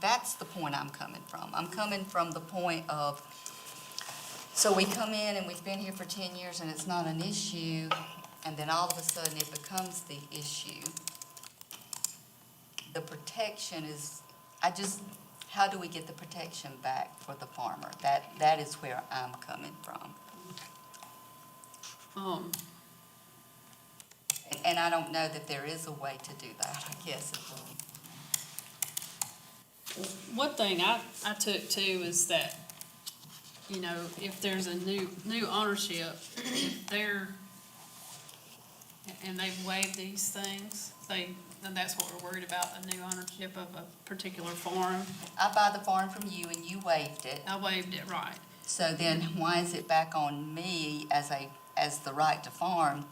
that's the point I'm coming from. I'm coming from the point of, so we come in and we've been here for 10 years and it's not an issue, and then all of a sudden it becomes the issue. The protection is, how do we get the protection back for the farmer? That is where I'm coming from. And I don't know that there is a way to do that, I guess. One thing I took too is that, you know, if there's a new ownership, if they're, and they've waived these things, and that's what we're worried about, a new ownership of a particular farm. I buy the farm from you and you waived it. I waived it, right. So then why is it back on me as the right to farm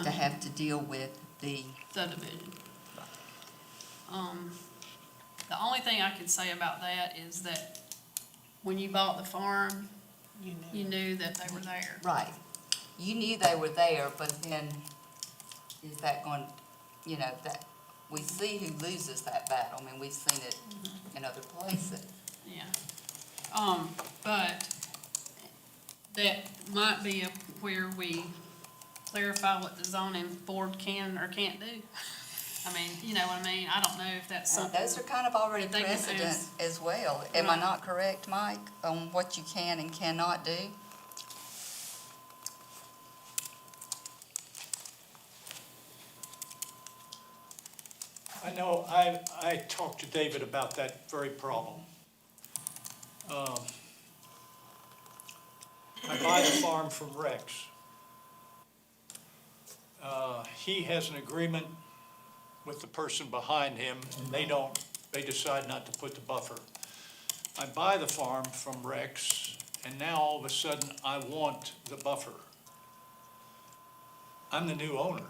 to have to deal with the, Subdivision. The only thing I could say about that is that when you bought the farm, you knew that they were there. right? You knew they were there, but then is that going, you know, that, we see who loses that battle. I mean, we've seen it in other places. Yeah. But that might be where we clarify what the zoning board can or can't do. I mean, you know what I mean? I don't know if that's something. Those are kind of already that they can precedent ask. as well. Am I Right. not correct, Mike, on what you can and cannot do? I know, I talked to David about that very problem. I buy the farm from Rex. He has an agreement with the person behind him, and they decide not to put the buffer. I buy the farm from Rex, and now all of a sudden, I want the buffer. I'm the new owner.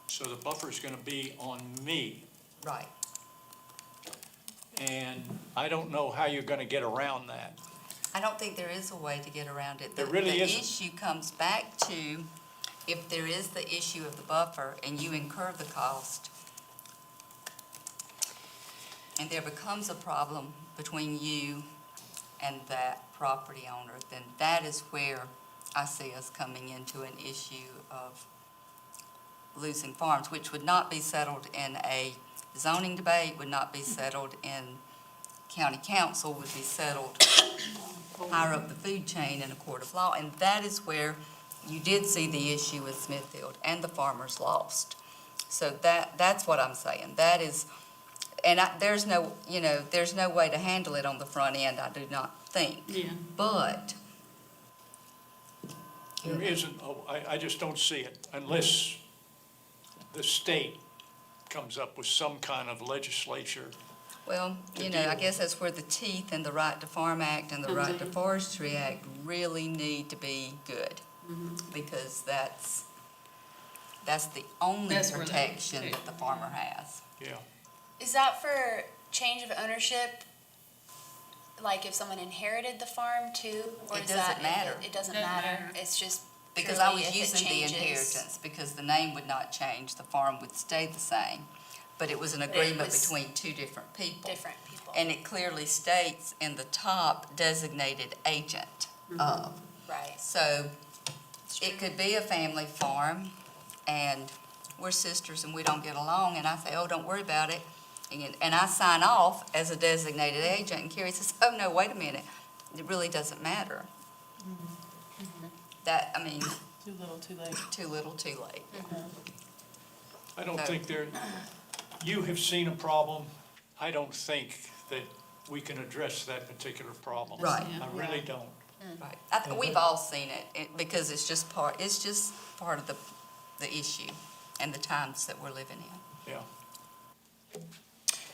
So the buffer's gonna be on me, Right. and I don't know how you're gonna get around that. I don't think there is a way to get around it. There really The isn't. issue comes back to, if there is the issue of the buffer and you incur the cost, and there becomes a problem between you and that property owner, then that is where I see us coming into an issue of losing farms, which would not be settled in a zoning debate, would not be settled in county council would be settled higher up the food chain in a court of law. And that is where you did see the issue with Smithfield, and the farmers lost. So that's what I'm saying. That is, and there's no, there's no way to handle it on the front end, I do not think. Yeah. But There isn't, I just don't see it unless the state comes up with some kind of legislature. well, I guess that's where the teeth in the Right to Farm Act and the Comes Right to in. Forestry Act really need to be good. Because that's the only That's where they protection protect. that the farmer has. Yeah. Is that for change of ownership? Like if someone inherited the farm too? Or It is doesn't that- matter. It doesn't Doesn't matter, matter. it's just Because I purely was if it using the changes. inheritance, because the name would not change, the farm would stay the same. But it was an But it agreement was between two different people. Different people, And it clearly states in the top designated agent of. right. So it could be a family farm, and we're sisters and we don't get along, and I say, oh, don't worry about it. And I sign off as a designated agent, and Carrie says, oh, no, wait a minute, it really doesn't matter. That, I mean, Too little, too late. too little, too late. I don't No. think you have seen a problem. I don't think that we can address that particular problem. Right. I really don't. Right. We've all seen it, because it's just part of the issue and the times that we're living in. Yeah.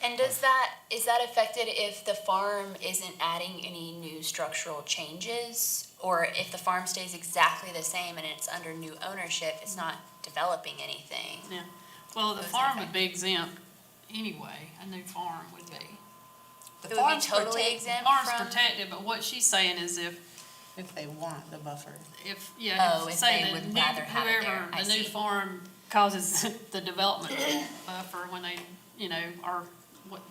And is that affected if the farm isn't adding any new structural changes? Or if the farm stays exactly the same and it's under new ownership, it's not developing anything? Yeah. Well, the Those farm are would be exempt anyway, a new farm would be. The It would be farm's totally protected. exempt Farm's from? protected, but what she's saying is If they want the buffer. if, Oh, if say they the would new, rather have it there, whoever, I the new see. farm causes the development buffer when they, are,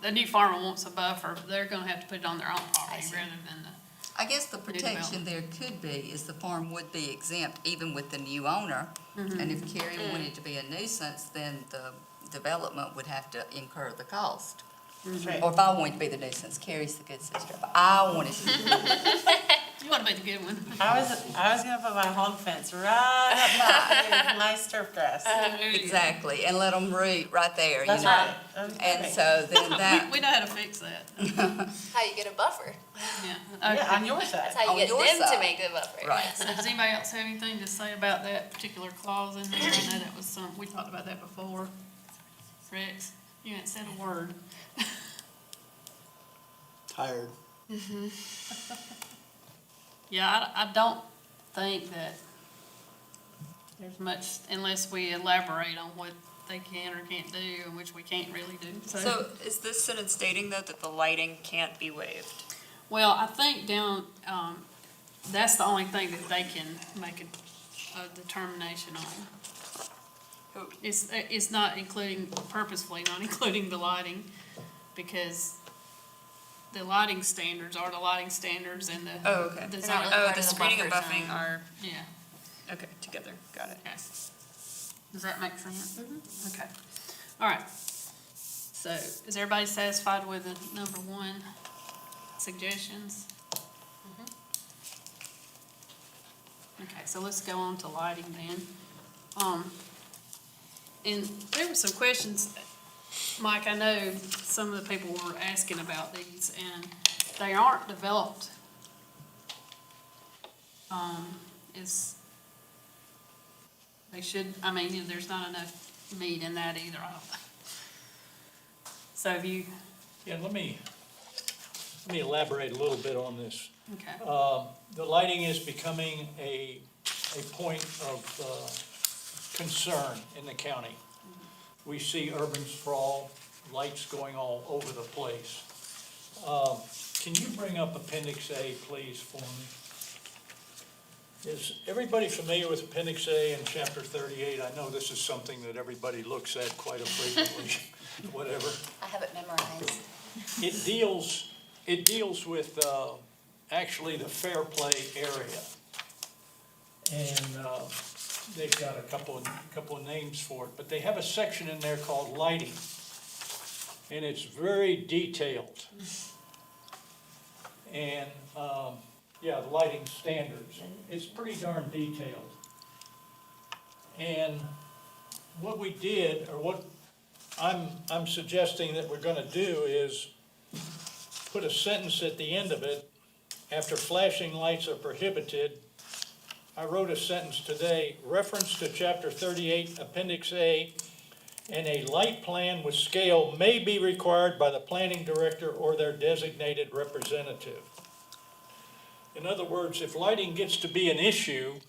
the new farmer wants a buffer, they're gonna have to put it on their own property see. rather than the, I guess the protection there could be is the farm would be exempt even with the new owner. And if Carrie wanted to be a nuisance, then the development would have to incur the cost. That's right. Or if I wanted to be the nuisance, Carrie's the good sister. If I wanted to be the you wanna be the good one. I was gonna put my hog fence right up by nice turf grass. There you go. exactly, and let them root right there, That's right. That's And perfect. so then that, We know how to fix that, How you get a buffer. yeah. Yeah, on Okay. your side. That's how you On get your them to side. make the buffer. right. So does anybody else have anything to say about that particular clause in there? I know that was we talked about that before. Rex, you ain't said a word. Tired. Yeah, I don't think that there's much, unless we elaborate on what they can or can't do, and which we can't really do, So is this sentence stating though that the lighting can't be waived? Well, I think down, that's the only thing that they can make a determination on. It's not including, purposefully not including the lighting, because the lighting standards are the lighting standards and the. Oh, okay. the They're not zone- really Oh, part the of the screening and buffer buffing zone. are, Yeah, okay, together, got it. okay. Does that make sense? Okay, all right. So, is everybody satisfied with the number one suggestions? Okay, so let's go on to lighting then. And there were some questions, Mike, I know some of the people were asking about these, and they aren't developed. They should, I mean, there's not enough meat in that either, I don't think. So have you, Yeah, let me elaborate a little bit on this. okay, The lighting is becoming a point of concern in the county. We see urban sprawl, lights going all over the place. Can you bring up Appendix A, please, for me? Is everybody familiar with Appendix A in Chapter 38? I know this is something that everybody looks at quite frequently, whatever. I have it memorized. It deals with actually the fair play area. And they've got a couple of names for it, but they have a section in there called lighting. And it's very detailed. and, yeah, the lighting standards. It's pretty darn detailed. And what we did, or what I'm suggesting that we're gonna do is put a sentence at the end of it, after flashing lights are prohibited. I wrote a sentence today, reference to chapter 38, appendix A, and a light plan with scale may be required by the planning director or their designated representative. In other words, if lighting gets to be an issue,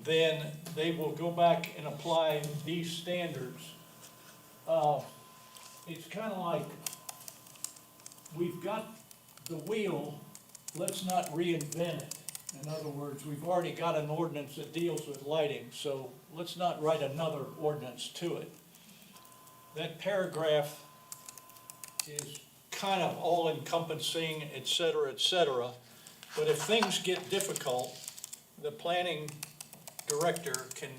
then they will go back and apply these standards. It's kind of like, we've got the wheel, let's not reinvent it. In other words, we've already got an ordinance that deals with lighting, so let's not write another ordinance to it. That paragraph is kind of all-encompassing, et cetera, but if things get difficult, the planning director can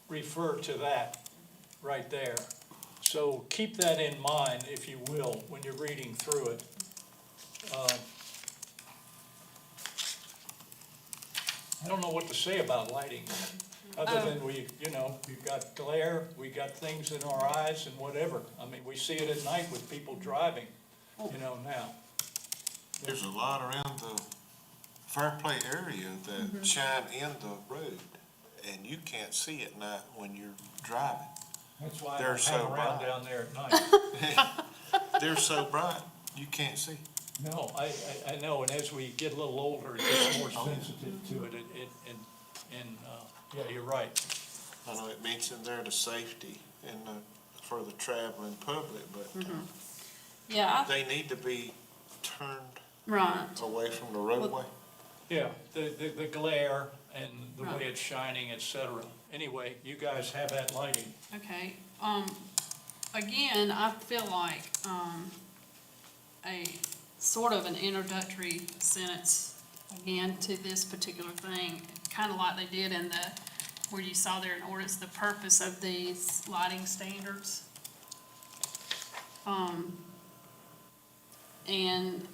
refer to that right there. So keep that in mind, if you will, when you're reading through it. I don't know what to say about lighting, other than we've got glare, we got things in our eyes and whatever. I mean, we see it at night with people driving, now. There's a lot around the Fairplay area that shine in the road, and you can't see at night when you're driving. That's why I They're don't so hang around bright. down there at night. They're so bright, you can't see. No, I know, and as we get a little older, it gets more sensitive to it, yeah, you're right. I know it mentioned there the safety and for the traveling public, but Yeah, they need to be turned right. away from the roadway. Yeah, the glare and the way it's shining, et cetera. Anyway, you guys have that lighting. Okay, again, I feel like, a sort of an introductory sentence, again, to this particular thing, kind of like they did in where you saw there in ordinance, the purpose of these lighting standards. And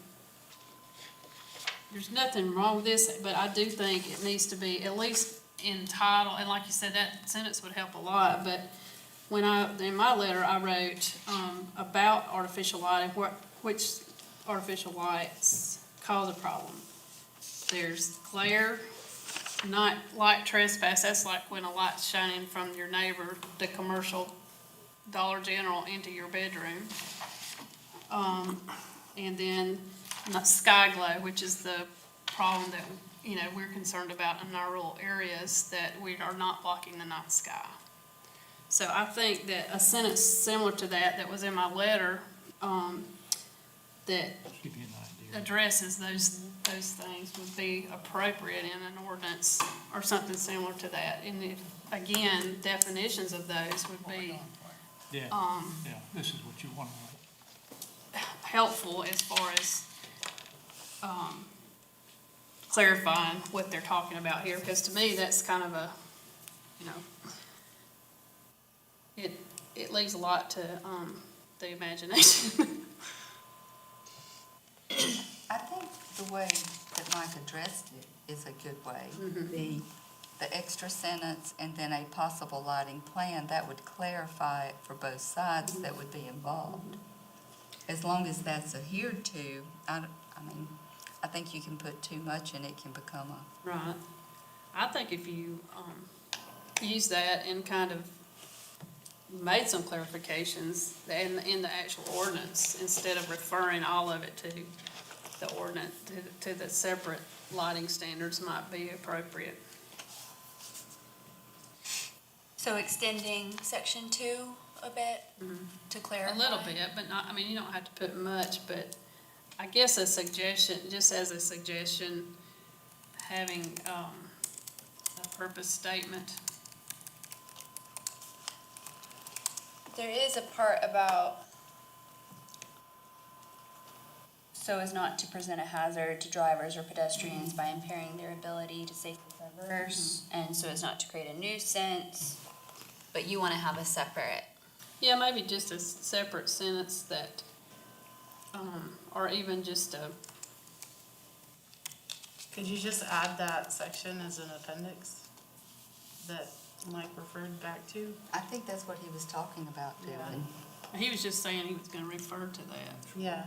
there's nothing wrong with this, but I do think it needs to be at least in title, and like you said, that sentence would help a lot, but in my letter, I wrote, about artificial lighting, which artificial lights cause a problem. There's glare, not light trespass, that's like when a light's shining from your neighbor, the commercial Dollar General into your bedroom. And then sky glow, which is the problem that, we're concerned about in our rural areas, that we are not blocking the night sky. So I think that a sentence similar to that was in my letter, that Give you an idea. addresses those things would be appropriate in an ordinance or something similar to that. And again, definitions of those would be Yeah, this is what you want to write. helpful as far as clarifying what they're talking about here, because to me, that's kind of a, it leaves a lot to the imagination. I think the way that Mike addressed it is a good way. The extra sentence and then a possible lighting plan, that would clarify it for both sides that would be involved. As long as that's adhered to, I think you can put too much and it can become a... Right. I think if you use that and kind of made some clarifications in the actual ordinance, instead of referring all of it to the ordinance, to the separate lighting standards might be appropriate. So extending section 2 a bit to clarify? A little bit, but not, you don't have to put much, but I guess a suggestion, just as a suggestion, having a purpose statement. There is a part about so as not to present a hazard to drivers or pedestrians by impairing their ability to safely traverse, and so as not to create a nuisance. But you want to have a separate. Yeah, maybe just a separate sentence that, or even just Could you just add that section as an appendix that Mike referred back to? I think that's what he was talking about doing. He was just saying he was gonna refer to that. Yeah.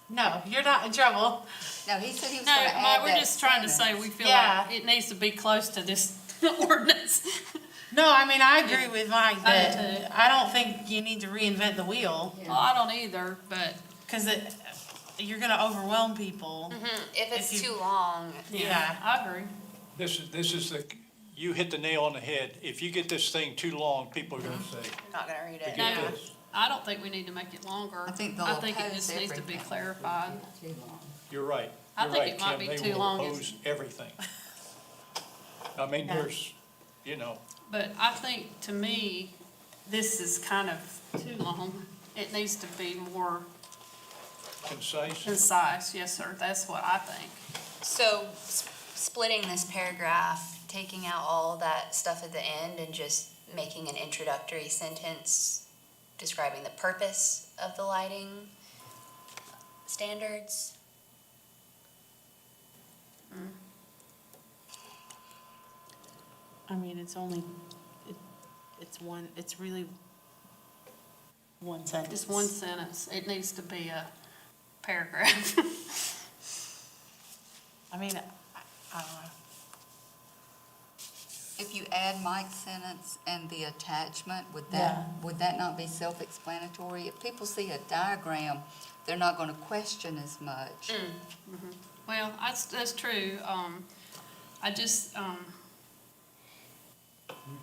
No, you're not in trouble. No, he said he was No, gonna add we're that just trying to say, sentence. we feel Yeah. like it needs to be close to this ordinance. No, I mean, I agree with Mike I do that too. I don't think you need to reinvent the wheel, Well, I don't either, but, because you're gonna overwhelm people. If it's If you- too long, Yeah. I agree. This is you hit the nail on the head. If you get this thing too long, people are gonna say, I'm not gonna read it. forget No. this. I don't think we need to make it longer. I think they'll I think it oppose just needs to be everything. clarified. Too long. You're right. I You're think right, it might Kim. be They too will long. oppose everything. I mean, there's, But I think, to me, this is kind of too long. It needs to be more concise. concise. Yes, sir, that's what I think. So splitting this paragraph, taking out all that stuff at the end and just making an introductory sentence describing the purpose of the lighting standards. I mean, it's only, it's really one sentence. Just one sentence. It needs to be a paragraph. I mean, I don't know. If you add Mike's sentence and the attachment, would Yeah. that not be self-explanatory? If people see a diagram, they're not gonna question as much. Well, that's true. I just, You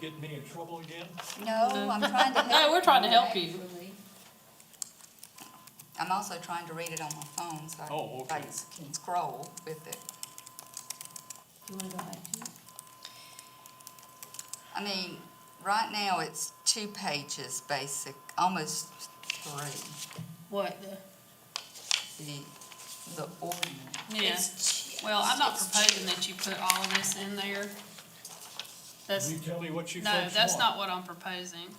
getting me in trouble again? No, I'm trying to help. No, we're trying to help you. actually. I'm also trying to read it on my phone, so Oh, okay. I can scroll with it. You wanna go back to it? I mean, right now, it's 2 pages, almost 3, What, the ordinance. yeah. Well, I'm not proposing that you put all of this in there. That's, You tell me what you no, folks that's want. not what I'm proposing.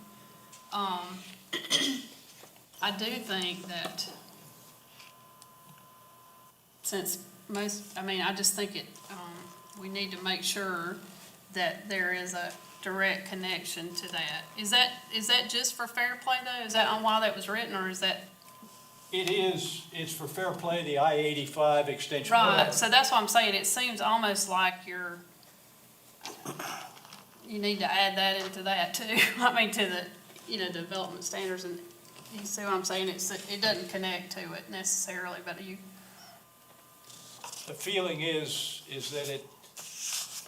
I do think that since I just think we need to make sure that there is a direct connection to that. Is that just for fair play though? Is that on why that was written, or is that? It's for fair play, the I-85 extension. Right, so that's what I'm saying, it seems almost like you need to add that into that too. I mean, to the, development standards, and you see what I'm saying, it doesn't connect to it necessarily, but The feeling is that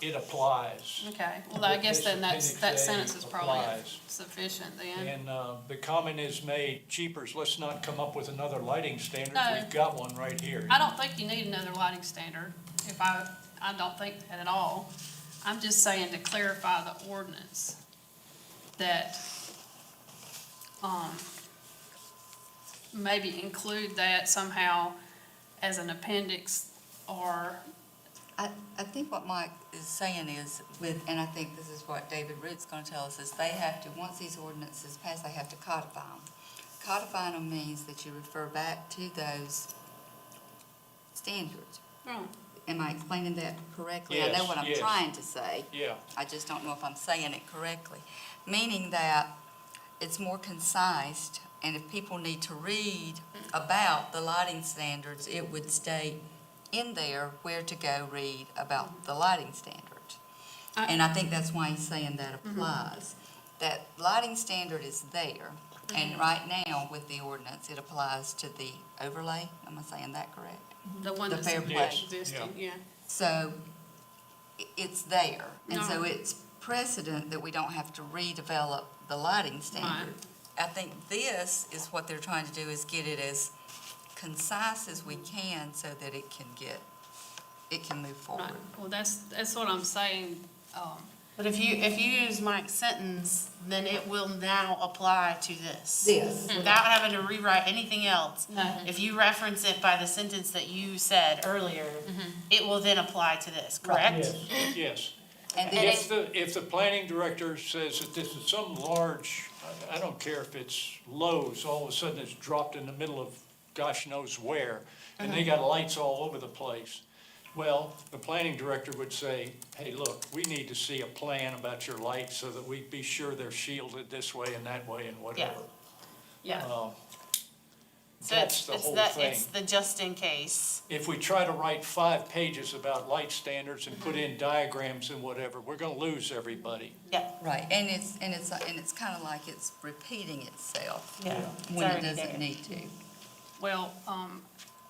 it applies. okay, well, I guess then that Appendix A sentence is probably applies. sufficient then. And the comment is made, jeepers, let's not come up with another lighting standard. No. We've got one right here. I don't think you need another lighting standard, I don't think that at all. I'm just saying to clarify the ordinance, that, maybe include that somehow as an appendix, or, I think what Mike is saying is and I think this is what David Root's gonna tell us, is they have to, once these ordinances pass, they have to codify them. Codifying them means that you refer back to those standards. oh, Am I explaining that correctly? I know Yes, what I'm yes. trying to say. Yeah, I just don't know if I'm saying it correctly. Meaning that it's more concise, and if people need to read about the lighting standards, it would state in there where to go read about the lighting standards. And I think that's why he's saying that applies. That lighting standard is there, and right now with the ordinance, it applies to the overlay. Am I saying that correct? the one The that's fair play. Yes. existing, yeah. So it's there, and so No. it's precedent that we don't have to redevelop the lighting standard. I think this is what they're trying to do, is get it as concise as we can so that it can move Right, forward. well, that's what I'm saying, But if you use Mike's sentence, then it will now apply to this. This. Without having to rewrite anything else. No. If you reference it by the sentence that you said earlier, it will then apply to this, correct? yes, yes. And then If the planning director says that this is some large, I don't care if it's Lowe's, all of a sudden it's dropped in the middle of gosh knows where, and they got lights all over the place. Well, the planning director would say, hey, look, we need to see a plan about your lights so that we be sure they're shielded this way and that way and whatever. Yeah. So That's the whole thing. it's the just in case. If we try to write 5 pages about light standards and put in diagrams and whatever, we're gonna lose everybody. Yeah, Right, and it's kind of like it's repeating itself yeah. when it It's already doesn't there. need to. Well,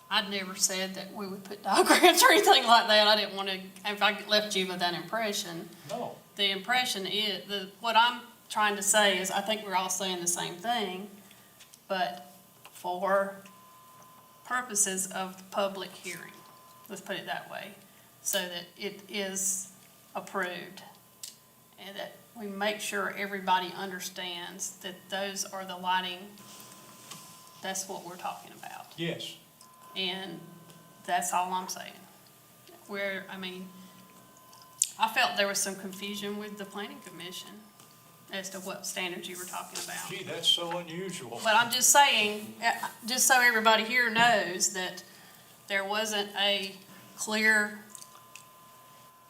I'd never said that we would put diagrams or anything like that. I didn't want to, if I left you with that impression. No, The impression is, what I'm trying to say is, I think we're all saying the same thing, but for purposes of the public hearing, let's put it that way, so that it is approved, and that we make sure everybody understands that those are the lighting, that's what we're talking about. yes. And that's all I'm saying. I felt there was some confusion with the planning commission as to what standards you were talking about. Gee, that's so unusual. But I'm just saying, just so everybody here knows that there wasn't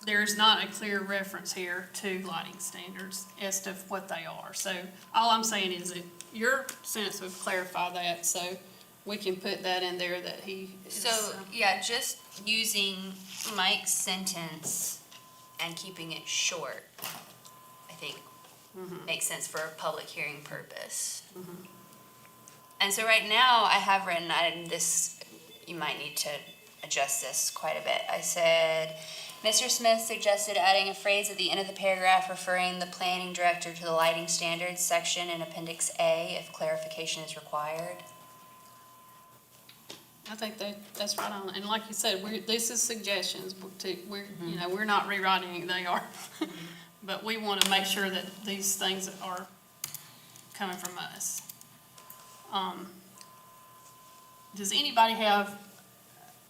there's not a clear reference here to lighting standards as to what they are. So all I'm saying is that your sentence would clarify that, so we can put that in there that he is. So, yeah, just using Mike's sentence and keeping it short, I think, makes sense for a public hearing purpose. And so right now, I have written, and this, you might need to adjust this quite a bit. I said, Mr. Smith suggested adding a phrase at the end of the paragraph referring the planning director to the lighting standards section in Appendix A if clarification is required. I think that's right on, and like you said, this is suggestions, we're not rewriting it, they are. But we want to make sure that these things are coming from us. Does anybody have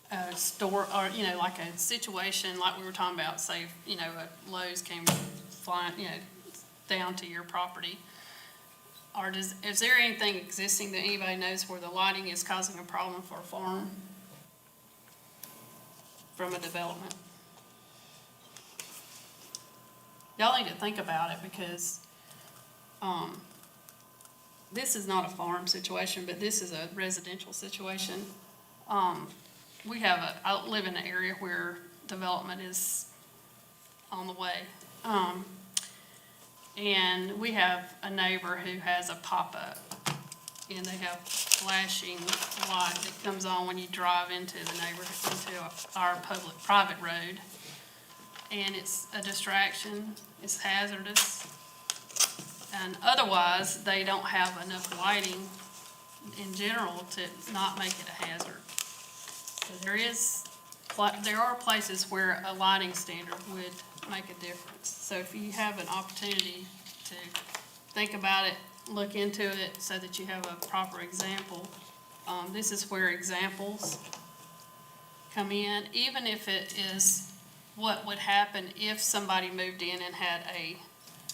a store, or, like a situation like we were talking about, say, a Lowe's came flying, down to your property? Or is there anything existing that anybody knows where the lighting is causing a problem for a farm from a development? Y'all need to think about it, because this is not a farm situation, but this is a residential situation. I live in an area where development is on the way. And we have a neighbor who has a pop-up, and they have flashing light that comes on when you drive into the neighborhood, into our private road. And it's a distraction, it's hazardous. And otherwise, they don't have enough lighting in general to not make it a hazard. So there are places where a lighting standard would make a difference. So if you have an opportunity to think about it, look into it so that you have a proper example, this is where examples come in, even if it is what would happen if somebody moved in and had a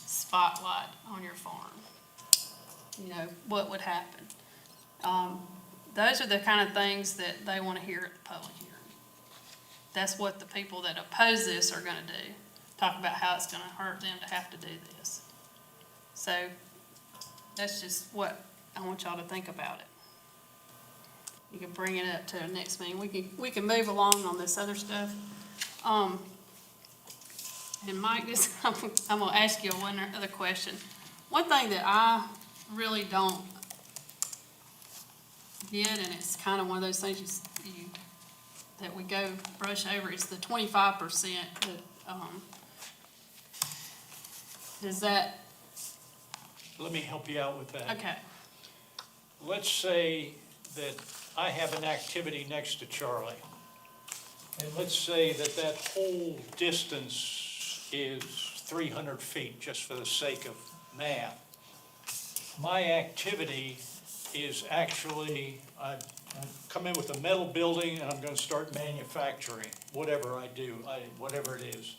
spotlight on your farm. What would happen? Those are the kind of things that they want to hear at the public hearing. That's what the people that oppose this are going to do. Talk about how it's going to hurt them to have to do this. So that's just what I want y'all to think about it. You can bring it up to the next meeting. We can move along on this other stuff. And Mike, I'm going to ask you one other question. One thing that I really don't get, and it's kind of one of those things that we go brush over, is the 25%. Does that? Let me help you out with that. Okay. Let's say that I have an activity next to Charlie. And let's say that whole distance is 300 feet, just for the sake of math. My activity is actually, I come in with a metal building and I'm going to start manufacturing, whatever I do, whatever it is.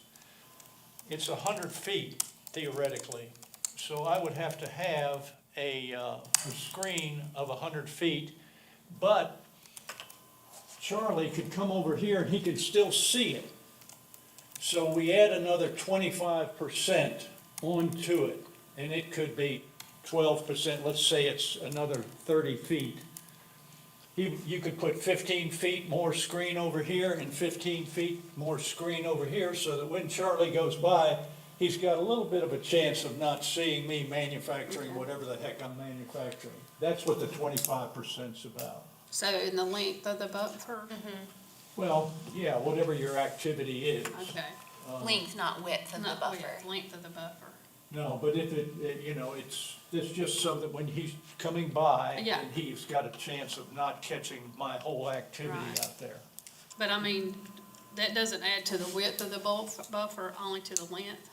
It's 100 feet theoretically. So I would have to have a screen of 100 feet, but Charlie could come over here and he could still see it. So we add another 25% onto it, and it could be 12%, let's say it's another 30 feet. You could put 15 feet more screen over here and 15 feet more screen over here, so that when Charlie goes by, he's got a little bit of a chance of not seeing me manufacturing whatever the heck I'm manufacturing. That's what the 25%'s about. So in the length of the buffer? Well, yeah, whatever your activity is. Okay. Length, not width of the Not buffer. width, length of the buffer. No, but if it's just so that when he's coming by, Yeah. and he's got a chance of not catching my whole activity Right. out there. But I mean, that doesn't add to the width of the buffer, only to the length?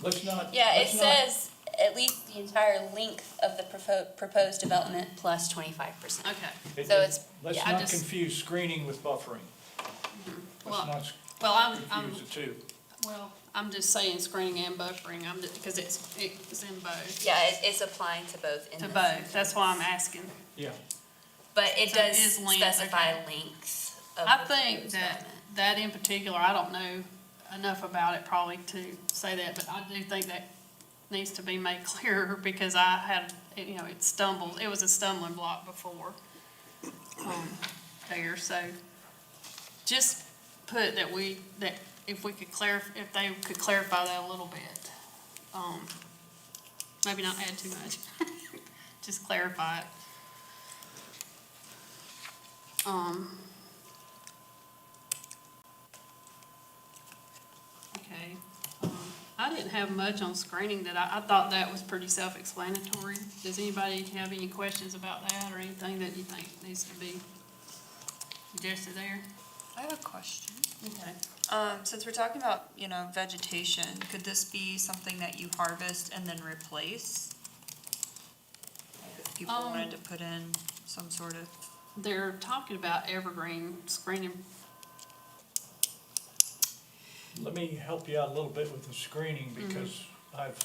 Let's not. Yeah, it let's not- says at least the entire length of the proposed development. Plus 25%. Okay. So it's- Let's yeah, I not just- confuse screening with buffering. Well, Let's Well, not I'm, confuse the two. well, I'm just saying screening and buffering, because it's in both. Yeah, it's applying to both in To this both, section. that's why I'm asking. Yeah. But it So it does is length, specify okay. lengths of I the think proposed that, development. that in particular, I don't know enough about it probably to say that, but I do think that needs to be made clearer, because I had, it was a stumbling block before, there, so just put that if we could if they could clarify that a little bit, maybe not add too much, just clarify it. Okay, I didn't have much on screening that I thought that was pretty self-explanatory. Does anybody have any questions about that or anything that you think needs to be suggested there? I have a question. Okay. Since we're talking about, vegetation, could this be something that you harvest and then replace? Like if people wanted to put in some sort of, They're talking about evergreen screening. Let me help you out a little bit with the screening, because I've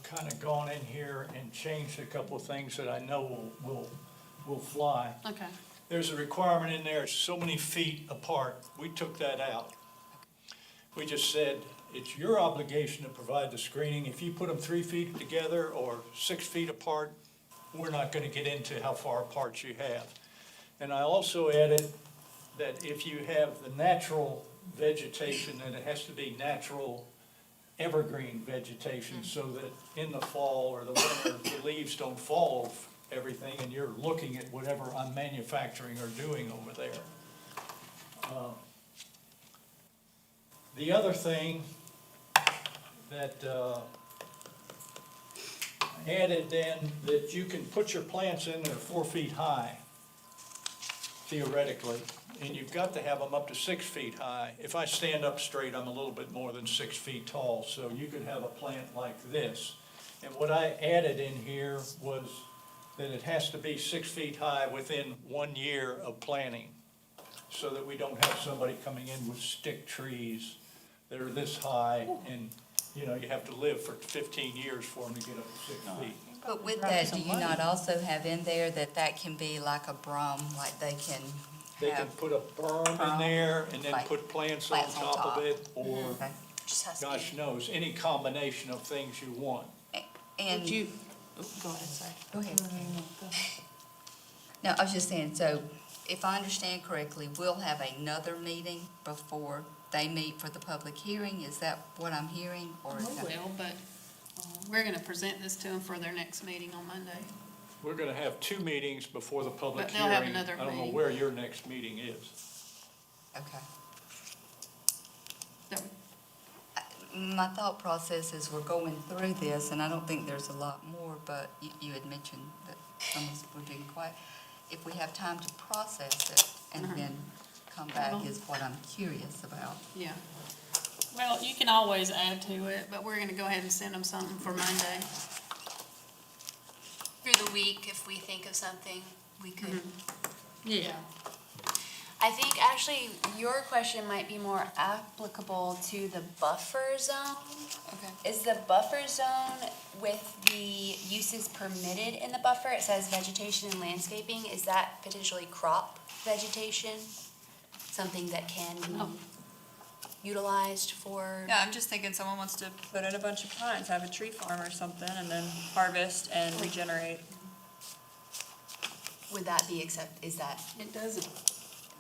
kind of gone in here and changed a couple of things that I know will fly. Okay. There's a requirement in there, it's so many feet apart. We took that out. We just said, it's your obligation to provide the screening. If you put them 3 feet together or 6 feet apart, we're not going to get into how far apart you have. And I also added that if you have the natural vegetation, then it has to be natural evergreen vegetation, so that in the fall or the winter, the leaves don't fall off everything, and you're looking at whatever I'm manufacturing or doing over there. The other thing that added then, that you can put your plants in that are 4 feet high, theoretically, and you've got to have them up to 6 feet high. If I stand up straight, I'm a little bit more than 6 feet tall, so you could have a plant like this. And what I added in here was that it has to be 6 feet high within 1 year of planting, so that we don't have somebody coming in with stick trees that are this high, and, you have to live for 15 years for them to get up to 6 feet. But with that, do you not also have in there that can be like a berm, like they can They can have? put a berm in there and then Like put plants on plants on top top. of it, or, Okay. Just has to gosh be. knows, any combination of things you want. And, Would you, go ahead, sorry. go ahead. No, I was just saying, so if I understand correctly, we'll have another meeting before they meet for the public hearing? Is that what I'm hearing, or? We will, but we're gonna present this to them for their next meeting on Monday. We're gonna have 2 meetings before the public But hearing. they'll have another I don't know meeting. where your next meeting is. Okay. That- My thought process is we're going through this, and I don't think there's a lot more, but you had mentioned that some of us were being quiet. If we have time to process it and then come back is what I'm curious about. Yeah. Well, you can always add to it, but we're gonna go ahead and send them something for Monday. Through the week, if we think of something, we could. Yeah. I think actually your question might be more applicable to the buffer zone. Okay. Is the buffer zone with the uses permitted in the buffer? It says vegetation and landscaping. Is that potentially crop vegetation? Something that can Oh. be utilized for? Yeah, I'm just thinking someone wants to put in a bunch of pines, have a tree farm or something, and then harvest and regenerate. Would that be Is that, It doesn't,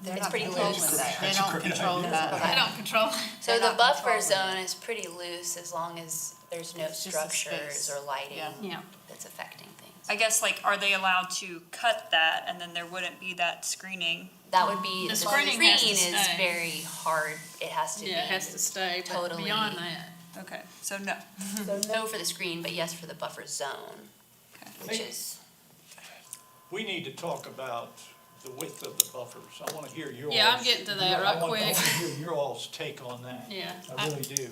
they're It's not pretty controlling loose. that. They don't control that. they don't control. So They're the not buffer controlling zone is pretty loose as long as there's no just a structures space. or lighting Yeah. Yeah. that's affecting things. I guess, like, are they allowed to cut that and then there wouldn't be that screening? That would be, The the screening screen has to is stay. very hard, it has to be. Yeah, it has to stay, but totally- beyond that, Okay, so no. So no for the screen, but yes for the buffer zone, Okay. which is, We need to talk about the width of the buffers. I want to hear your. Yeah, I'm getting to that right I want quick. to hear your all's take on that. yeah. I really do.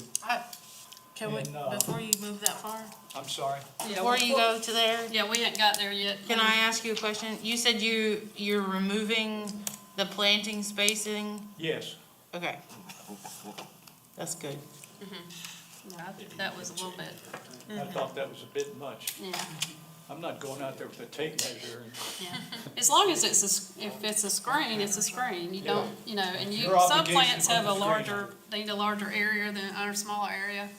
Can we, And, before you move that far, I'm sorry. Yeah, before you go to there, Yeah, we hadn't got there yet. can I ask you a question? You said you're removing the planting spacing? Yes. Okay. That's good. Yeah, I think that was a little bit, I thought that was a bit much. yeah, I'm not going out there with a tape measure and yeah. As long as if it's a screen, it's a screen. You don't, you know, and Your some obligation plants from have the a screen. larger, need a larger area than our smaller area.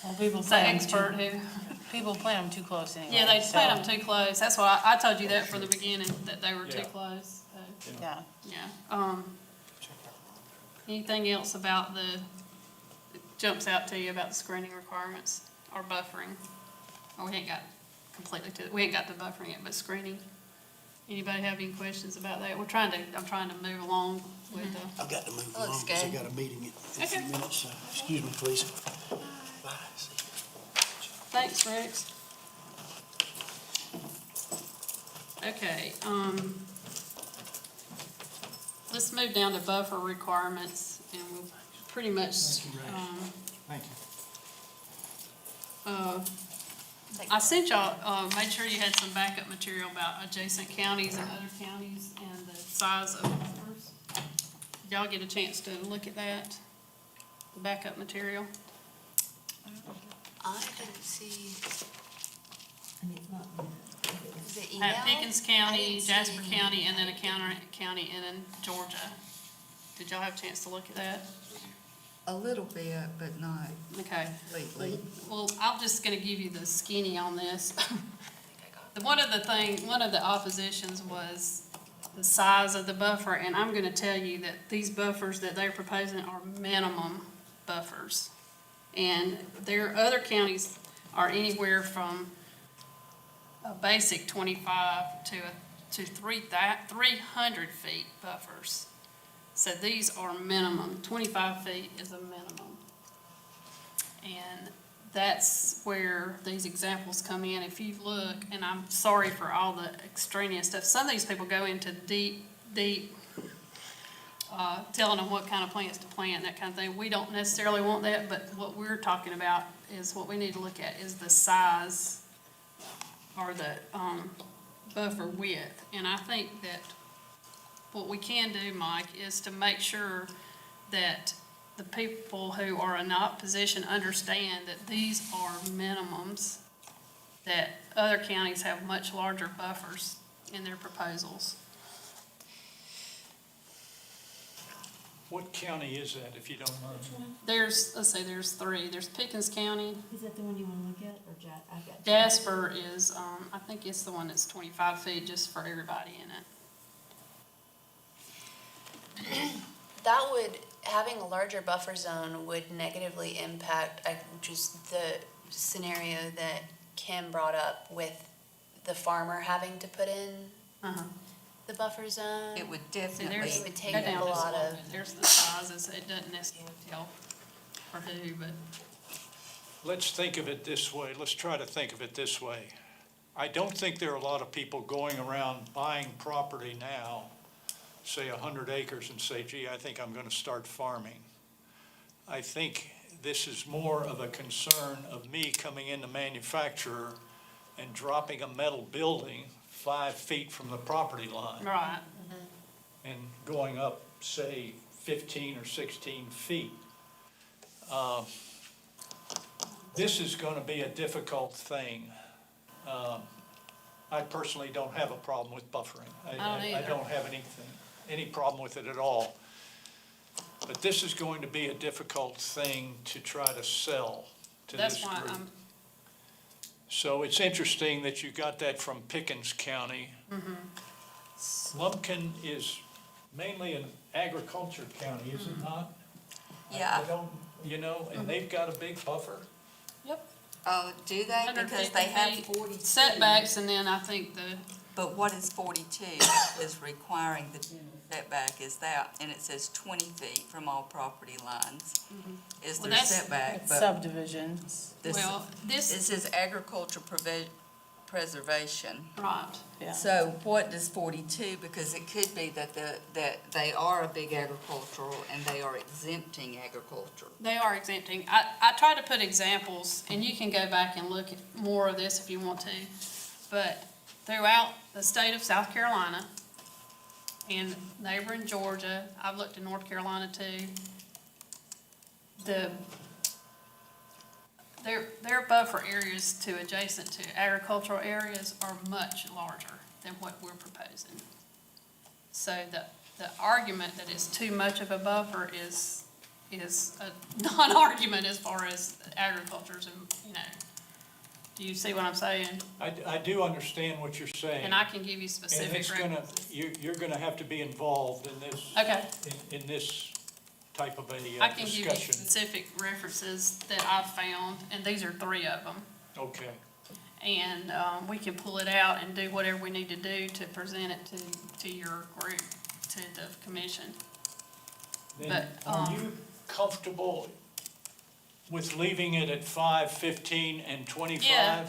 Well, people It's the plant expert them who, people plant them too close anyway. yeah, they so, plant them too close. That's why I told you that from the beginning, that they were too Yeah. close. So, Yeah. yeah. Anything else about that jumps out to you about the screening requirements or buffering? Oh, we ain't got we ain't got to buffering it, but screening. Anybody have any questions about that? I'm trying to move along with I've got to move That looks along because I've good. got a meeting in a few Okay. minutes, so excuse me, please. Bye. thanks, Rex. Okay, let's move down to buffer requirements, and we'll pretty much, Thank you, Rex. Thank you. I sent y'all, made sure you had some backup material about adjacent counties and other counties and the size of buffers. Did y'all get a chance to look at that, the backup material? I didn't see. Is it email? At Pickens I County, didn't see Jasper any. County, and then a county, and then Georgia. Did y'all have a chance to look at that? a little bit, but not Okay. completely. Well, I'm just gonna give you the skinny on this. One of the oppositions was the size of the buffer, and I'm gonna tell you that these buffers that they're proposing are minimum buffers. And other counties are anywhere from a basic 25 to 300 feet buffers. So these are minimum, 25 feet is a minimum. And that's where these examples come in. If you look, and I'm sorry for all the extraneous stuff, some of these people go into deep, telling them what kind of plants to plant, that kind of thing. We don't necessarily want that, but what we're talking about is what we need to look at is the size or the buffer width. And I think that what we can do, Mike, is to make sure that the people who are in opposition understand that these are minimums, that other counties have much larger buffers in their proposals. What county is that, if you don't mind? There's three. There's Pickens County. Is that the one you want to look at, or I've got? Jasper is, I think it's the one that's 25 feet just for everybody in it. That would, having a larger buffer zone would negatively impact, which is the scenario that Kim brought up with the farmer having to put in Uh-huh. the buffer zone. It would See, definitely, there's, It would take go up down a just lot little of- bit. There's the sizes. It doesn't necessarily tell for who, but Let's think of it this way. Let's try to think of it this way. I don't think there are a lot of people going around buying property now, say 100 acres, and say, gee, I think I'm going to start farming. I think this is more of a concern of me coming in the manufacturer and dropping a metal building 5 feet from the property line right. and going up, say, 15 or 16 feet. This is going to be a difficult thing. I personally don't have a problem with buffering. I don't either. I don't have anything. any problem with it at all. But this is going to be a difficult thing to try to sell to this That's why group. I'm, So it's interesting that you got that from Pickens County. Lumpkin is mainly an agriculture county, is it not? Yeah. I don't, you know, and they've got a big buffer. yep. Oh, do they? Because 150 they have feet 42. setbacks, and then I think But what is 42 is requiring the setback is that, and it says 20 feet from all property lines is Well, their that's- setback. It's But subdivisions. this, well, it this, says agriculture preservation. right, Yeah. So what does 42, because it could be that that they are a big agricultural and they are exempting agriculture. they are exempting. I tried to put examples, and you can go back and look at more of this if you want to. But throughout the state of South Carolina and neighboring Georgia, I've looked at North Carolina too, their buffer areas to adjacent to agricultural areas are much larger than what we're proposing. So the argument that it's too much of a buffer is a non-argument as far as agriculture's, you know. Do you see what I'm saying? I do understand what you're saying. And I can give you And specific it's gonna, references. you're gonna have to be involved in this, Okay, in this type of a I can give you discussion. specific references that I've found, and these are 3 of them. Okay. And we can pull it out and do whatever we need to do to present it to your group, to the commission. Then But, are you comfortable with leaving it at 5, 15, and 25? Yeah,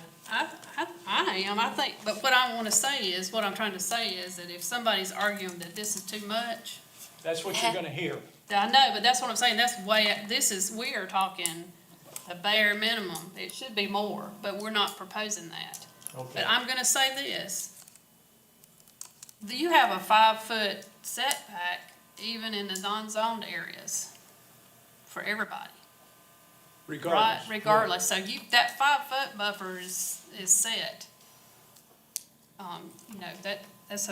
I am, I think, but what I want to say is, what I'm trying to say is that if somebody's arguing that this is too much, That's what you're gonna hear. I know, but that's what I'm saying, that's we are talking the bare minimum. It should be more, but we're not proposing that. Okay. But I'm gonna say this. Do you have a 5-foot setback even in the non-zoned areas for everybody? Right, Regardless. regardless, so that 5-foot buffer is set. You know, that's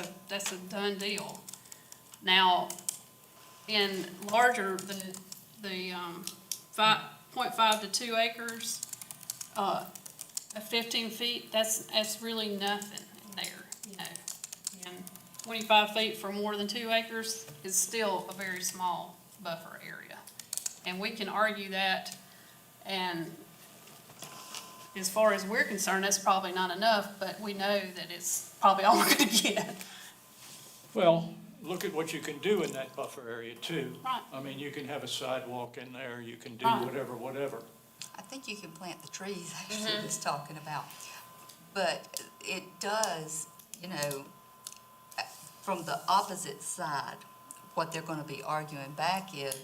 a done deal. Now, in larger, the 0.5 to 2 acres, 15 feet, that's really nothing in there, you know. And 25 feet for more than 2 acres is still a very small buffer area. And we can argue that. And as far as we're concerned, that's probably not enough, but we know that it's probably all we're gonna get. Well, look at what you can do in that buffer area too. Right. I mean, you can have a sidewalk in there, you can do Right. whatever. I think you can plant the trees, actually, was talking about. But it does, you know, from the opposite side, what they're gonna be arguing back is,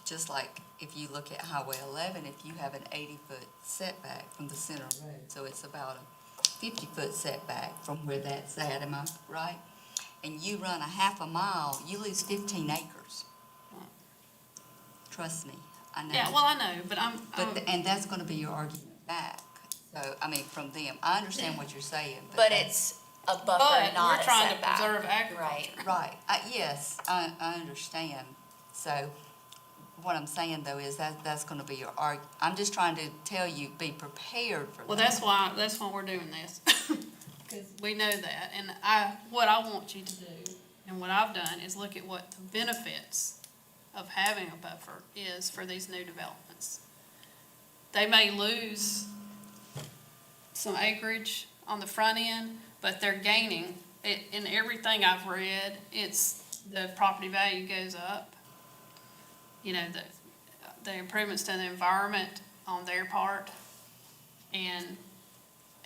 just like if you look at Highway 11, if you have an 80-foot setback from the center road, so it's about a 50-foot setback from where that's at, am I right? And you run a half a mile, you lose 15 acres. Trust me, I know. Yeah, well, I know, but And that's gonna be your argument back. So, I mean, from them, I understand what you're saying, but. But that's- it's a buffer, but not we're a trying to setback. preserve Right. agriculture. Right, yes, I understand. So, what I'm saying though is that's gonna be your I'm just trying to tell you, be prepared for that. Well, that's why we're doing this. Because we know that, and what I want you to do, and what I've done, is look at what the benefits of having a buffer is for these new developments. They may lose some acreage on the front end, but they're gaining. In everything I've read, the property value goes up. You know, the improvements to the environment on their part. And,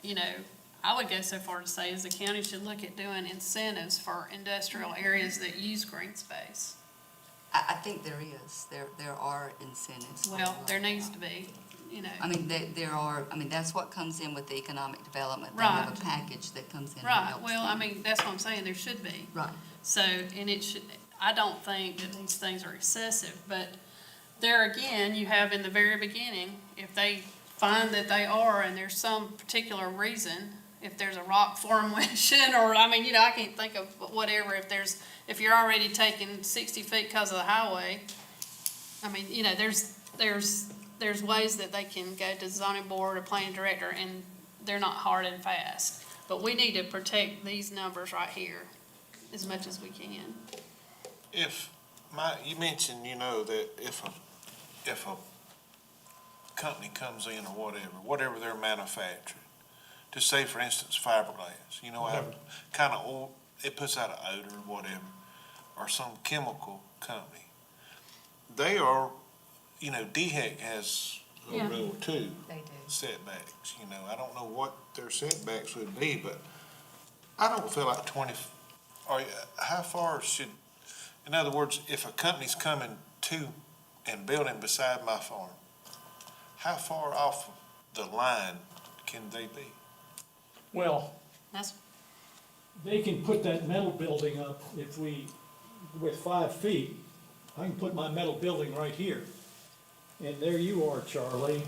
you know, I would go so far to say is the county should look at doing incentives for industrial areas that use green space. I think there is, there are incentives. Well, there needs to be, you know. I mean, there are, that's what comes in with the economic development. They have Right. a package that comes in. and Right, helps well, them. that's what I'm saying, there should be. Right. So, and it should, I don't think that these things are excessive, but there again, you have in the very beginning, if they find that they are and there's some particular reason, if there's a rock formation, or, I mean, I can't think of whatever, if you're already taking 60 feet because of the highway, I mean, there's ways that they can go to the zoning board or planning director, and they're not hard and fast. But we need to protect these numbers right here as much as we can. You mentioned, that if a company comes in or whatever they're manufacturing, to say, for instance, fiberglass, how kind of oil, it puts out an odor or whatever, or some chemical company. They are, DHEC has a Yeah. rule too, They do. setbacks, I don't know what their setbacks would be, but I don't feel like or how far in other words, if a company's coming to and building beside my farm, how far off the line can they be? Well, That's, They can put that metal building up with 5 feet. I can put my metal building right here. And there you are, Charlie,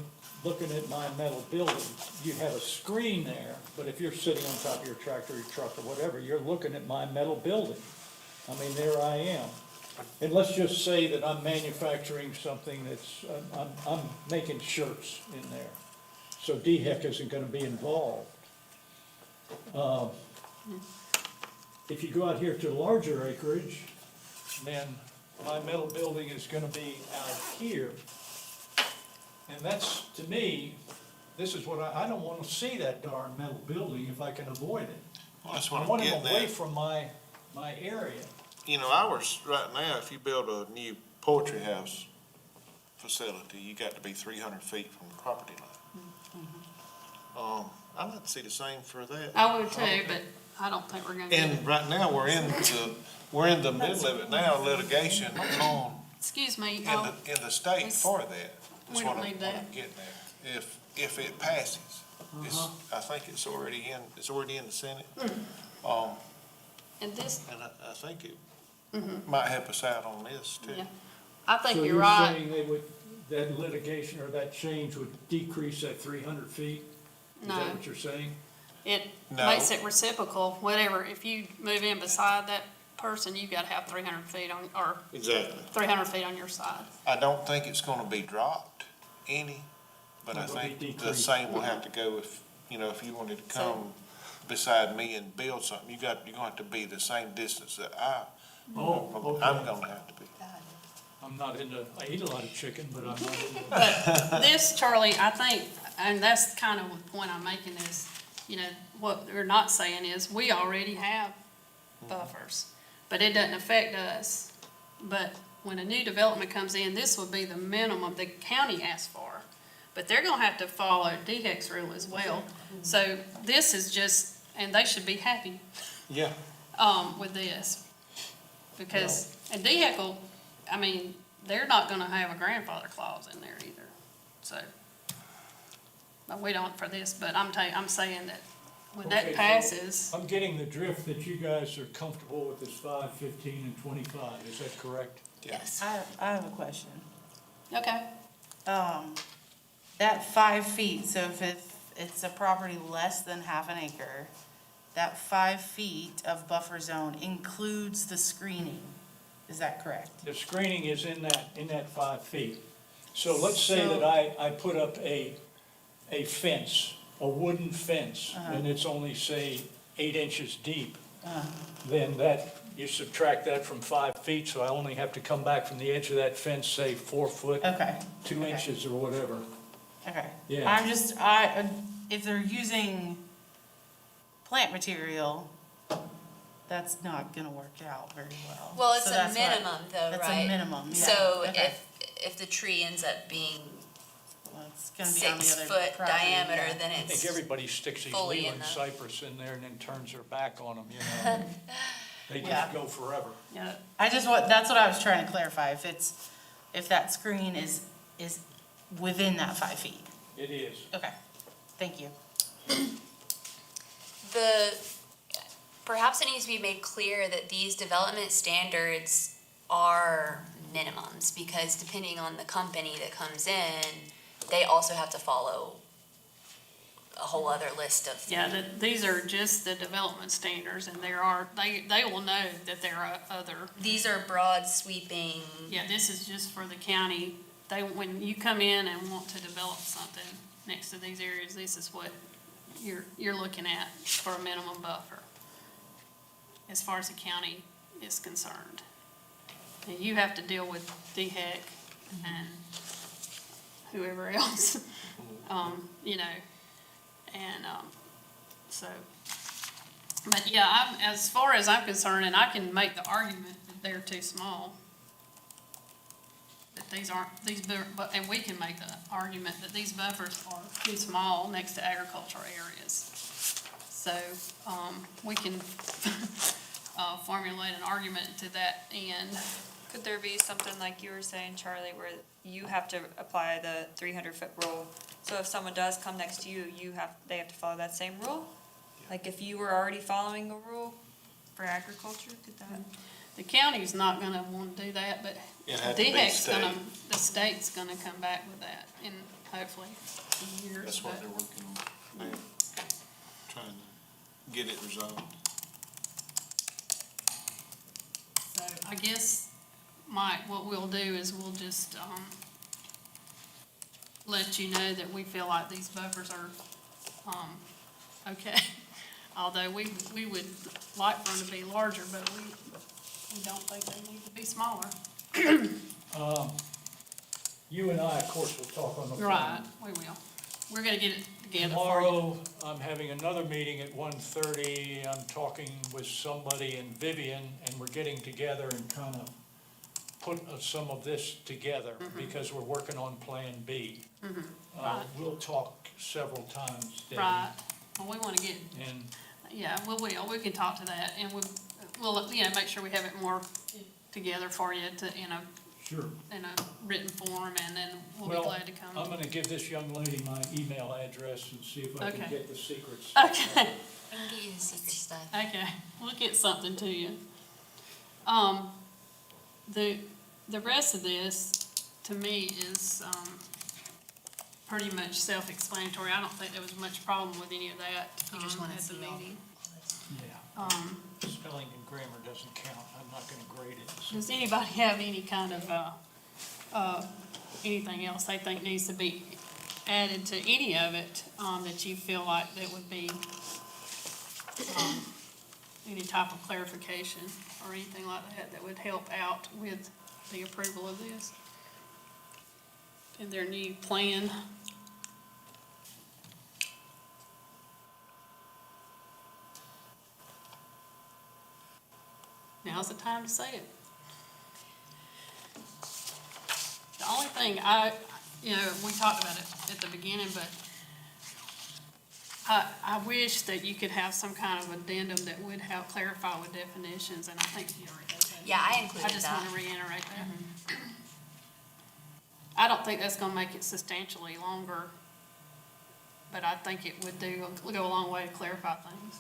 looking at my metal building. You have a screen there, but if you're sitting on top of your tractor, your truck, or whatever, you're looking at my metal building. I mean, there I am. And let's just say that I'm manufacturing something I'm making shirts in there. So DHEC isn't gonna be involved. If you go out here to larger acreage, then my metal building is gonna be out here. And that's, to me, this is what I don't wanna see that darn metal building if I can avoid it. Well, that's what I I'm want it getting away at. from my area. Ours, right now, if you build a new poultry house facility, you got to be 300 feet from the property line. I'd like to see the same for that. I would too, but I don't think we're gonna get it. And right now, we're in the middle of it now, litigation on, Excuse me, in the state for that. That's we what don't I'm need that. getting at. If it passes, I think it's already in the Senate. and this, And I think it might help us out on this too. yeah, I think So you're right. saying that litigation or that change would decrease that 300 feet? Is No. that what you're saying? It No. makes it reciprocal, whatever, if you move in beside that person, you gotta have 300 feet or Exactly. 300 feet on your side. I don't think it's gonna be dropped any, but I It'll be think the decreased. same will have to go if you wanted to come beside me and build something, you're gonna have to be the same distance that Oh, I'm okay. gonna have to be. I eat a lot of chicken, but I'm not into. But this, Charlie, I think, and that's kind of the point I'm making is, what we're not saying is, we already have buffers, but it doesn't affect us. But when a new development comes in, this will be the minimum the county asks for. But they're gonna have to follow DHEC's rule as well. So this is just, and they should be happy, Yeah. with this. Because, and DHEC will, I mean, they're not gonna have a grandfather clause in there either, so. But we don't for this, but I'm saying that when Okay, that so passes, I'm getting the drift that you guys are comfortable with this 5, 15, and 25, is that correct? Yes. I have a question. okay, That 5 feet, so if it's a property less than half an acre, that 5 feet of buffer zone includes the screening. Is that correct? The screening is in that 5 feet. So let's say So- that I put up a fence, a wooden fence, and it's only, say, 8 inches deep. Then you subtract that from 5 feet, so I only have to come back from the edge of that fence, say, 4 foot, Okay. 2 Okay. inches or whatever. Okay. Yeah. I'm just, if they're using plant material, that's not gonna work out very well. Well, it's So a that's why- minimum though, right? That's a minimum, yeah. So Okay. if the tree ends up being Well, it's gonna be on the other 6-foot property, diameter, yeah. then I think it's, everybody sticks these fully in Leland the- cypress in there and then turns their back on them, They Yeah. just go forever. yeah, That's what I was trying to clarify, if that screen is within that 5 feet. It is. Okay, thank you. perhaps it needs to be made clear that these development standards are minimums, because depending on the company that comes in, they also have to follow a whole other list of. Yeah, these are just the development standards, and they will know that there are other, These are broad sweeping. yeah, this is just for the county. When you come in and want to develop something next to these areas, this is what you're looking at for a minimum buffer, as far as the county is concerned. And you have to deal with DHEC and whoever else, you know, and, so. But yeah, as far as I'm concerned, and I can make the argument that they're too small, that and we can make the argument that these buffers are too small next to agricultural areas. So, we can, formulate an argument to that end. Could there be something like you were saying, Charlie, where you have to apply the 300-foot rule? So if someone does come next to you, they have to follow that same rule? Like if you were already following a rule for agriculture, could that? The county's not gonna want to do that, but It'd have to be the state's gonna come back with that in hopefully years. That's what but- they're working on now, trying to get it resolved. So I guess, Mike, what we'll do is we'll just, let you know that we feel like these buffers are, okay. Although we would like for them to be larger, but we don't think they need to be smaller. You and I, of course, will talk on the phone. Right, we will. We're gonna get it together for you. Tomorrow, I'm having another meeting at 1:30. I'm talking with somebody in Vivian, and we're getting together and kind of put some of this together, because we're working on Plan B. Right. We'll talk several times, Debbie. Right. Well, we wanna get, And yeah, we can talk to that, and we'll, you know, make sure we have it more together for you Sure. in a written form, and then we'll be Well, glad to come. I'm gonna give this young lady my email address and see if I can Okay. get the secrets. Okay, I can get you the secret stuff. okay, we'll get something to you. The rest of this, to me, is, pretty much self-explanatory. I don't think there was much problem with any of that, You just wanna at the see all- meeting. Yeah, spelling and grammar doesn't count. I'm not gonna grade it. So- Does anybody have any kind of, anything else they think needs to be added to any of it, that you feel like that would be, any type of clarification or anything like that would help out with the approval of this? In their new plan? Now's the time to say it. The only thing we talked about it at the beginning, but I wish that you could have some kind of addendum that would help clarify with definitions, and I think you already did that. Yeah, I included I just that. want to reiterate that. I don't think that's gonna make it substantially longer, but I think it would go a long way to clarify things.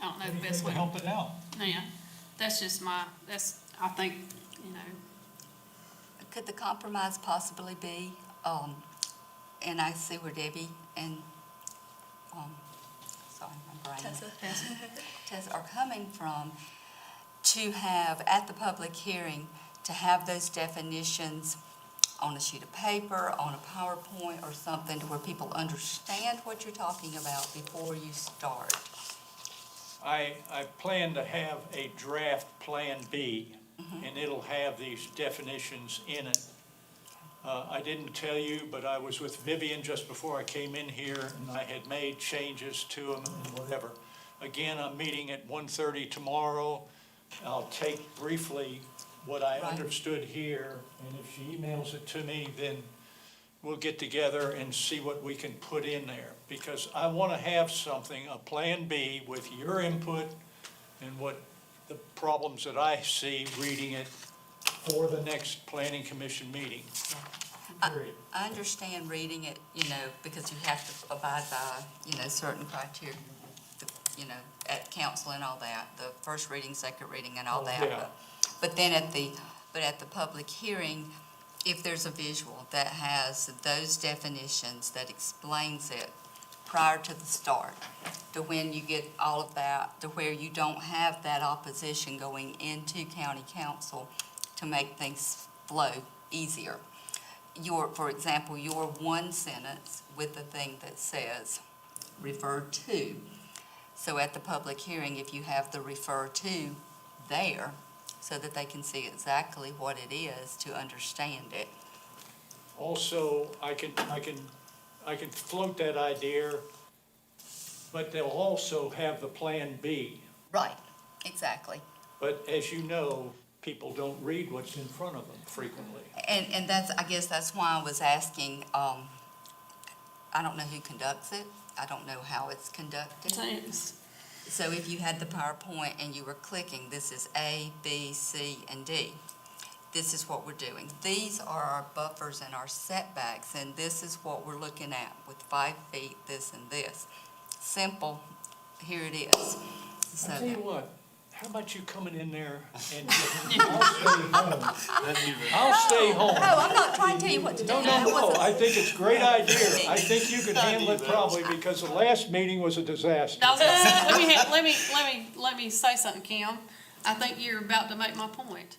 I don't know the best Anything way. to help it out. Yeah, that's just I think, Could the compromise possibly be, and I see where Debbie and, sorry, my brain. Tessa are coming from, to have, at the public hearing, to have those definitions on a sheet of paper, on a PowerPoint or something, to where people understand what you're talking about before you start. I plan to have a draft Plan B, and it'll have these definitions in it. I didn't tell you, but I was with Vivian just before I came in here, and I had made changes to them and whatever. Again, I'm meeting at 1:30 tomorrow. I'll take briefly what I Right. understood here, and if she emails it to me, then we'll get together and see what we can put in there. Because I want to have something, a Plan B with your input and what the problems that I see reading it for the next planning commission meeting. Period. I understand reading it, because you have to abide by, certain criteria, at council and all that, the first reading, second reading and all Oh, that. yeah. But then at the public hearing, if there's a visual that has those definitions, that explains it prior to the start, to when you get all of that, to where you don't have that opposition going into county council to make things flow easier. For example, your one sentence with the thing that says refer to. So at the public hearing, if you have the refer to there, so that they can see exactly what it is to understand it. Also, I can float that idea, but they'll also have the Plan B. Right, exactly. But as you know, people don't read what's in front of them frequently. And I guess that's why I was asking, I don't know who conducts it. I don't know how it's conducted. Thanks. So if you had the PowerPoint and you were clicking, this is A, B, C, and D. This is what we're doing. These are our buffers and our setbacks, and this is what we're looking at with 5 feet, this and this. Simple, here it is. So I'll tell you what, how about you coming in there and I'll stay home. Oh, I'm not trying to tell you what to do. No, I think it's a great idea. I think you can handle it probably, because the last meeting was a disaster. I was gonna say, let me say something, Kim. I think you're about to make my point.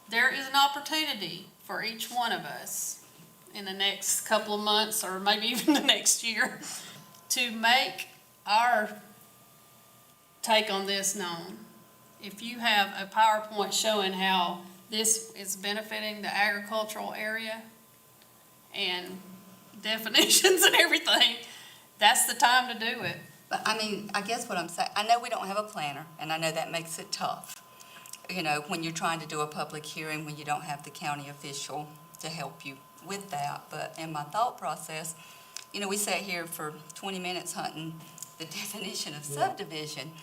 There is an opportunity for each one of us in the next couple of months, or maybe even the next year, to make our take on this known. If you have a PowerPoint showing how this is benefiting the agricultural area and definitions and everything, that's the time to do it. But I mean, I guess what I'm saying, I know we don't have a planner, and I know that makes it tough. You know, when you're trying to do a public hearing, when you don't have the county official to help you with that. But in my thought process, you know, we sat here for 20 minutes hunting the definition of subdivision.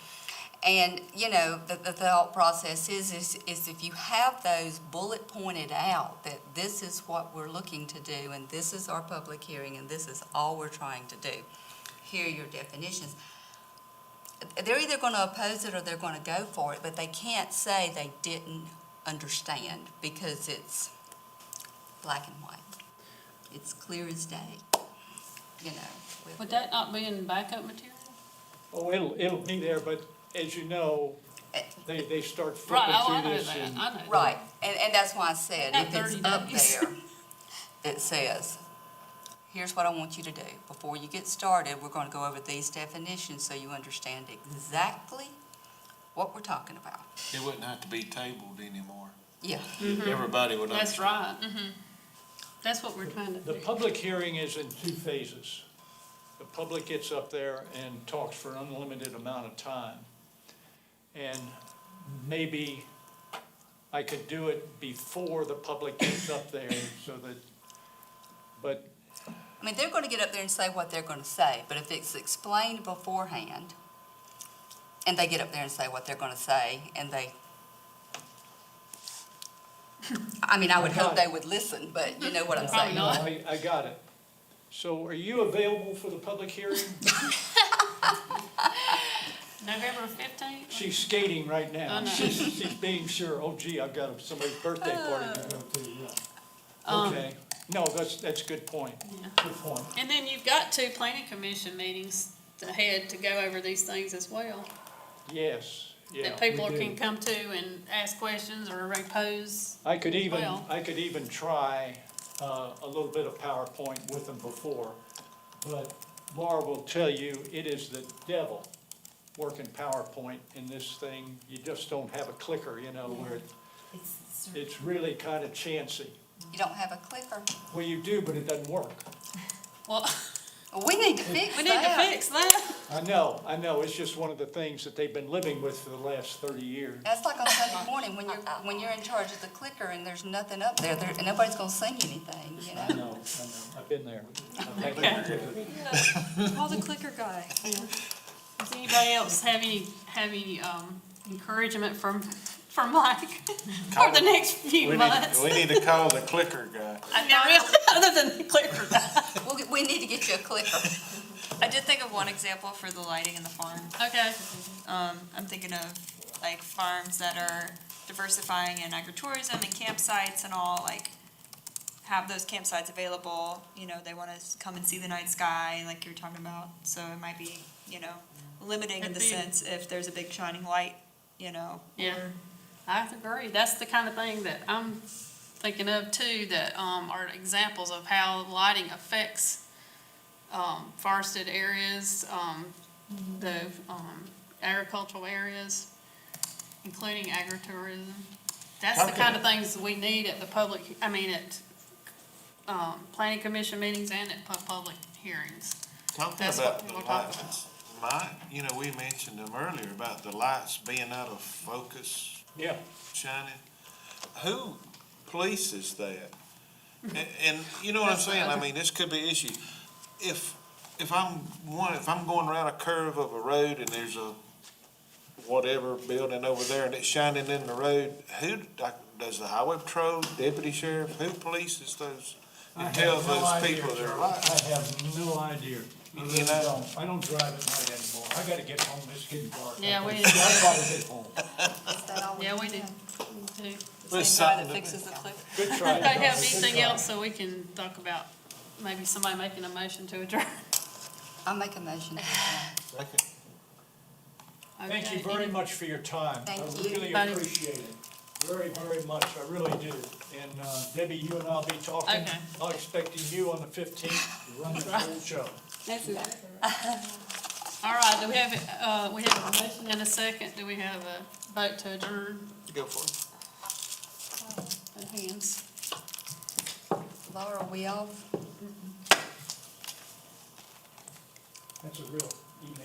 And, you know, the thought process is if you have those bullet pointed out, that this is what we're looking to do, and this is our public hearing, and this is all we're trying to do. Here are your definitions. They're either going to oppose it or they're going to go for it, but they can't say they didn't understand, because it's black and white. It's clear as day, you know. Would that not be in backup material? Oh, it'll be there, but as you know, they start Right, flipping oh, I through know this that, and. I know that. Right, and that's why I said, Got if it's 30 up days. there, it says, here's what I want you to do. Before you get started, we're going to go over these definitions so you understand exactly what we're talking about. It wouldn't have to be tabled anymore. Yeah. Everybody would That's understand. right. That's what we're trying to The do. public hearing is in 2 phases. The public gets up there and talks for an unlimited amount of time. And maybe I could do it before the public gets up there so that, but I mean, they're going to get up there and say what they're going to say, but if it's explained beforehand, and they get up there and say what they're going to say, and they, I mean, I would hope they would listen, but you know what I'm Probably saying. not. I got it. So are you available for the public hearing? November 15th? She's skating right I now. know. She's being sure, oh gee, I've got somebody's birthday party to go to, yeah. Okay, no, that's a good point. Yeah. Good point. And then you've got 2 planning commission meetings ahead to go over these things as well. Yes, yeah. That people we do. can come to and ask questions or repose. I could even Well. try a little bit of PowerPoint with them before, but Laura will tell you, it is the devil working PowerPoint in this thing. You just don't have a clicker, you know, where it's really kind of chancy. You don't have a clicker? Well, you do, but it doesn't work. Well, We need to fix we need to that. fix that. I know, it's just one of the things that they've been living with for the last 30 years. That's like on Sunday morning, when you're in charge of the clicker and there's nothing up there, and nobody's gonna sing anything, you I know? know, I've been there. I've had that ticket. Call the clicker guy. Does anybody else have any encouragement from Mike for the next few months? We need to call the clicker guy. I know, really, other than the clicker guy. We need to get you a clicker. I did think of one example for the lighting in the farm. Okay. I'm thinking of like farms that are diversifying in agritourism and campsites and all, like have those campsites available, they wanna come and see the night sky, like you were talking about, so it might be, limiting in the It'd be- sense if there's a big shining light, Yeah. or- I agree. That's the kind of thing that I'm thinking of too, that, are examples of how lighting affects, forested areas, the, agricultural areas, including agritourism. That's the kind of things we need at the public, at, planning commission meetings and at public hearings. Talking That's about what the we're talking lights, we mentioned them earlier about the lights being out of focus, Yeah, shining. Who polices that? And you know what I'm That's the saying? other- This could be an issue. If I'm going around a curve of a road and there's a whatever building over there and it's shining in the road, does the highway patrol, deputy sheriff, who polices those? I And have tells no those idea, people they're Charlie. lights? I have no idea. I really don't. I don't drive at night anymore. I gotta get home, it's getting dark. Yeah, we- I gotta get home. Yeah, we do. We do. the There's same guy something that to- fixes the cliff. Good try, Anybody have Charlie. Good anything try. else so we can talk about maybe somebody making a motion to adjourn? I'll make a motion. Second. thank you Okay, very any- much for your time. Thank I you. really Anybody- appreciate it, very, very much, I really do. And Debbie, you and I'll be talking. Okay. I'm expecting you on the 15th to run the whole show. All right, do we have, we have a motion and a second. Do we have a vote to adjourn? Go for it. Hands. Laura, we off? That's a real email.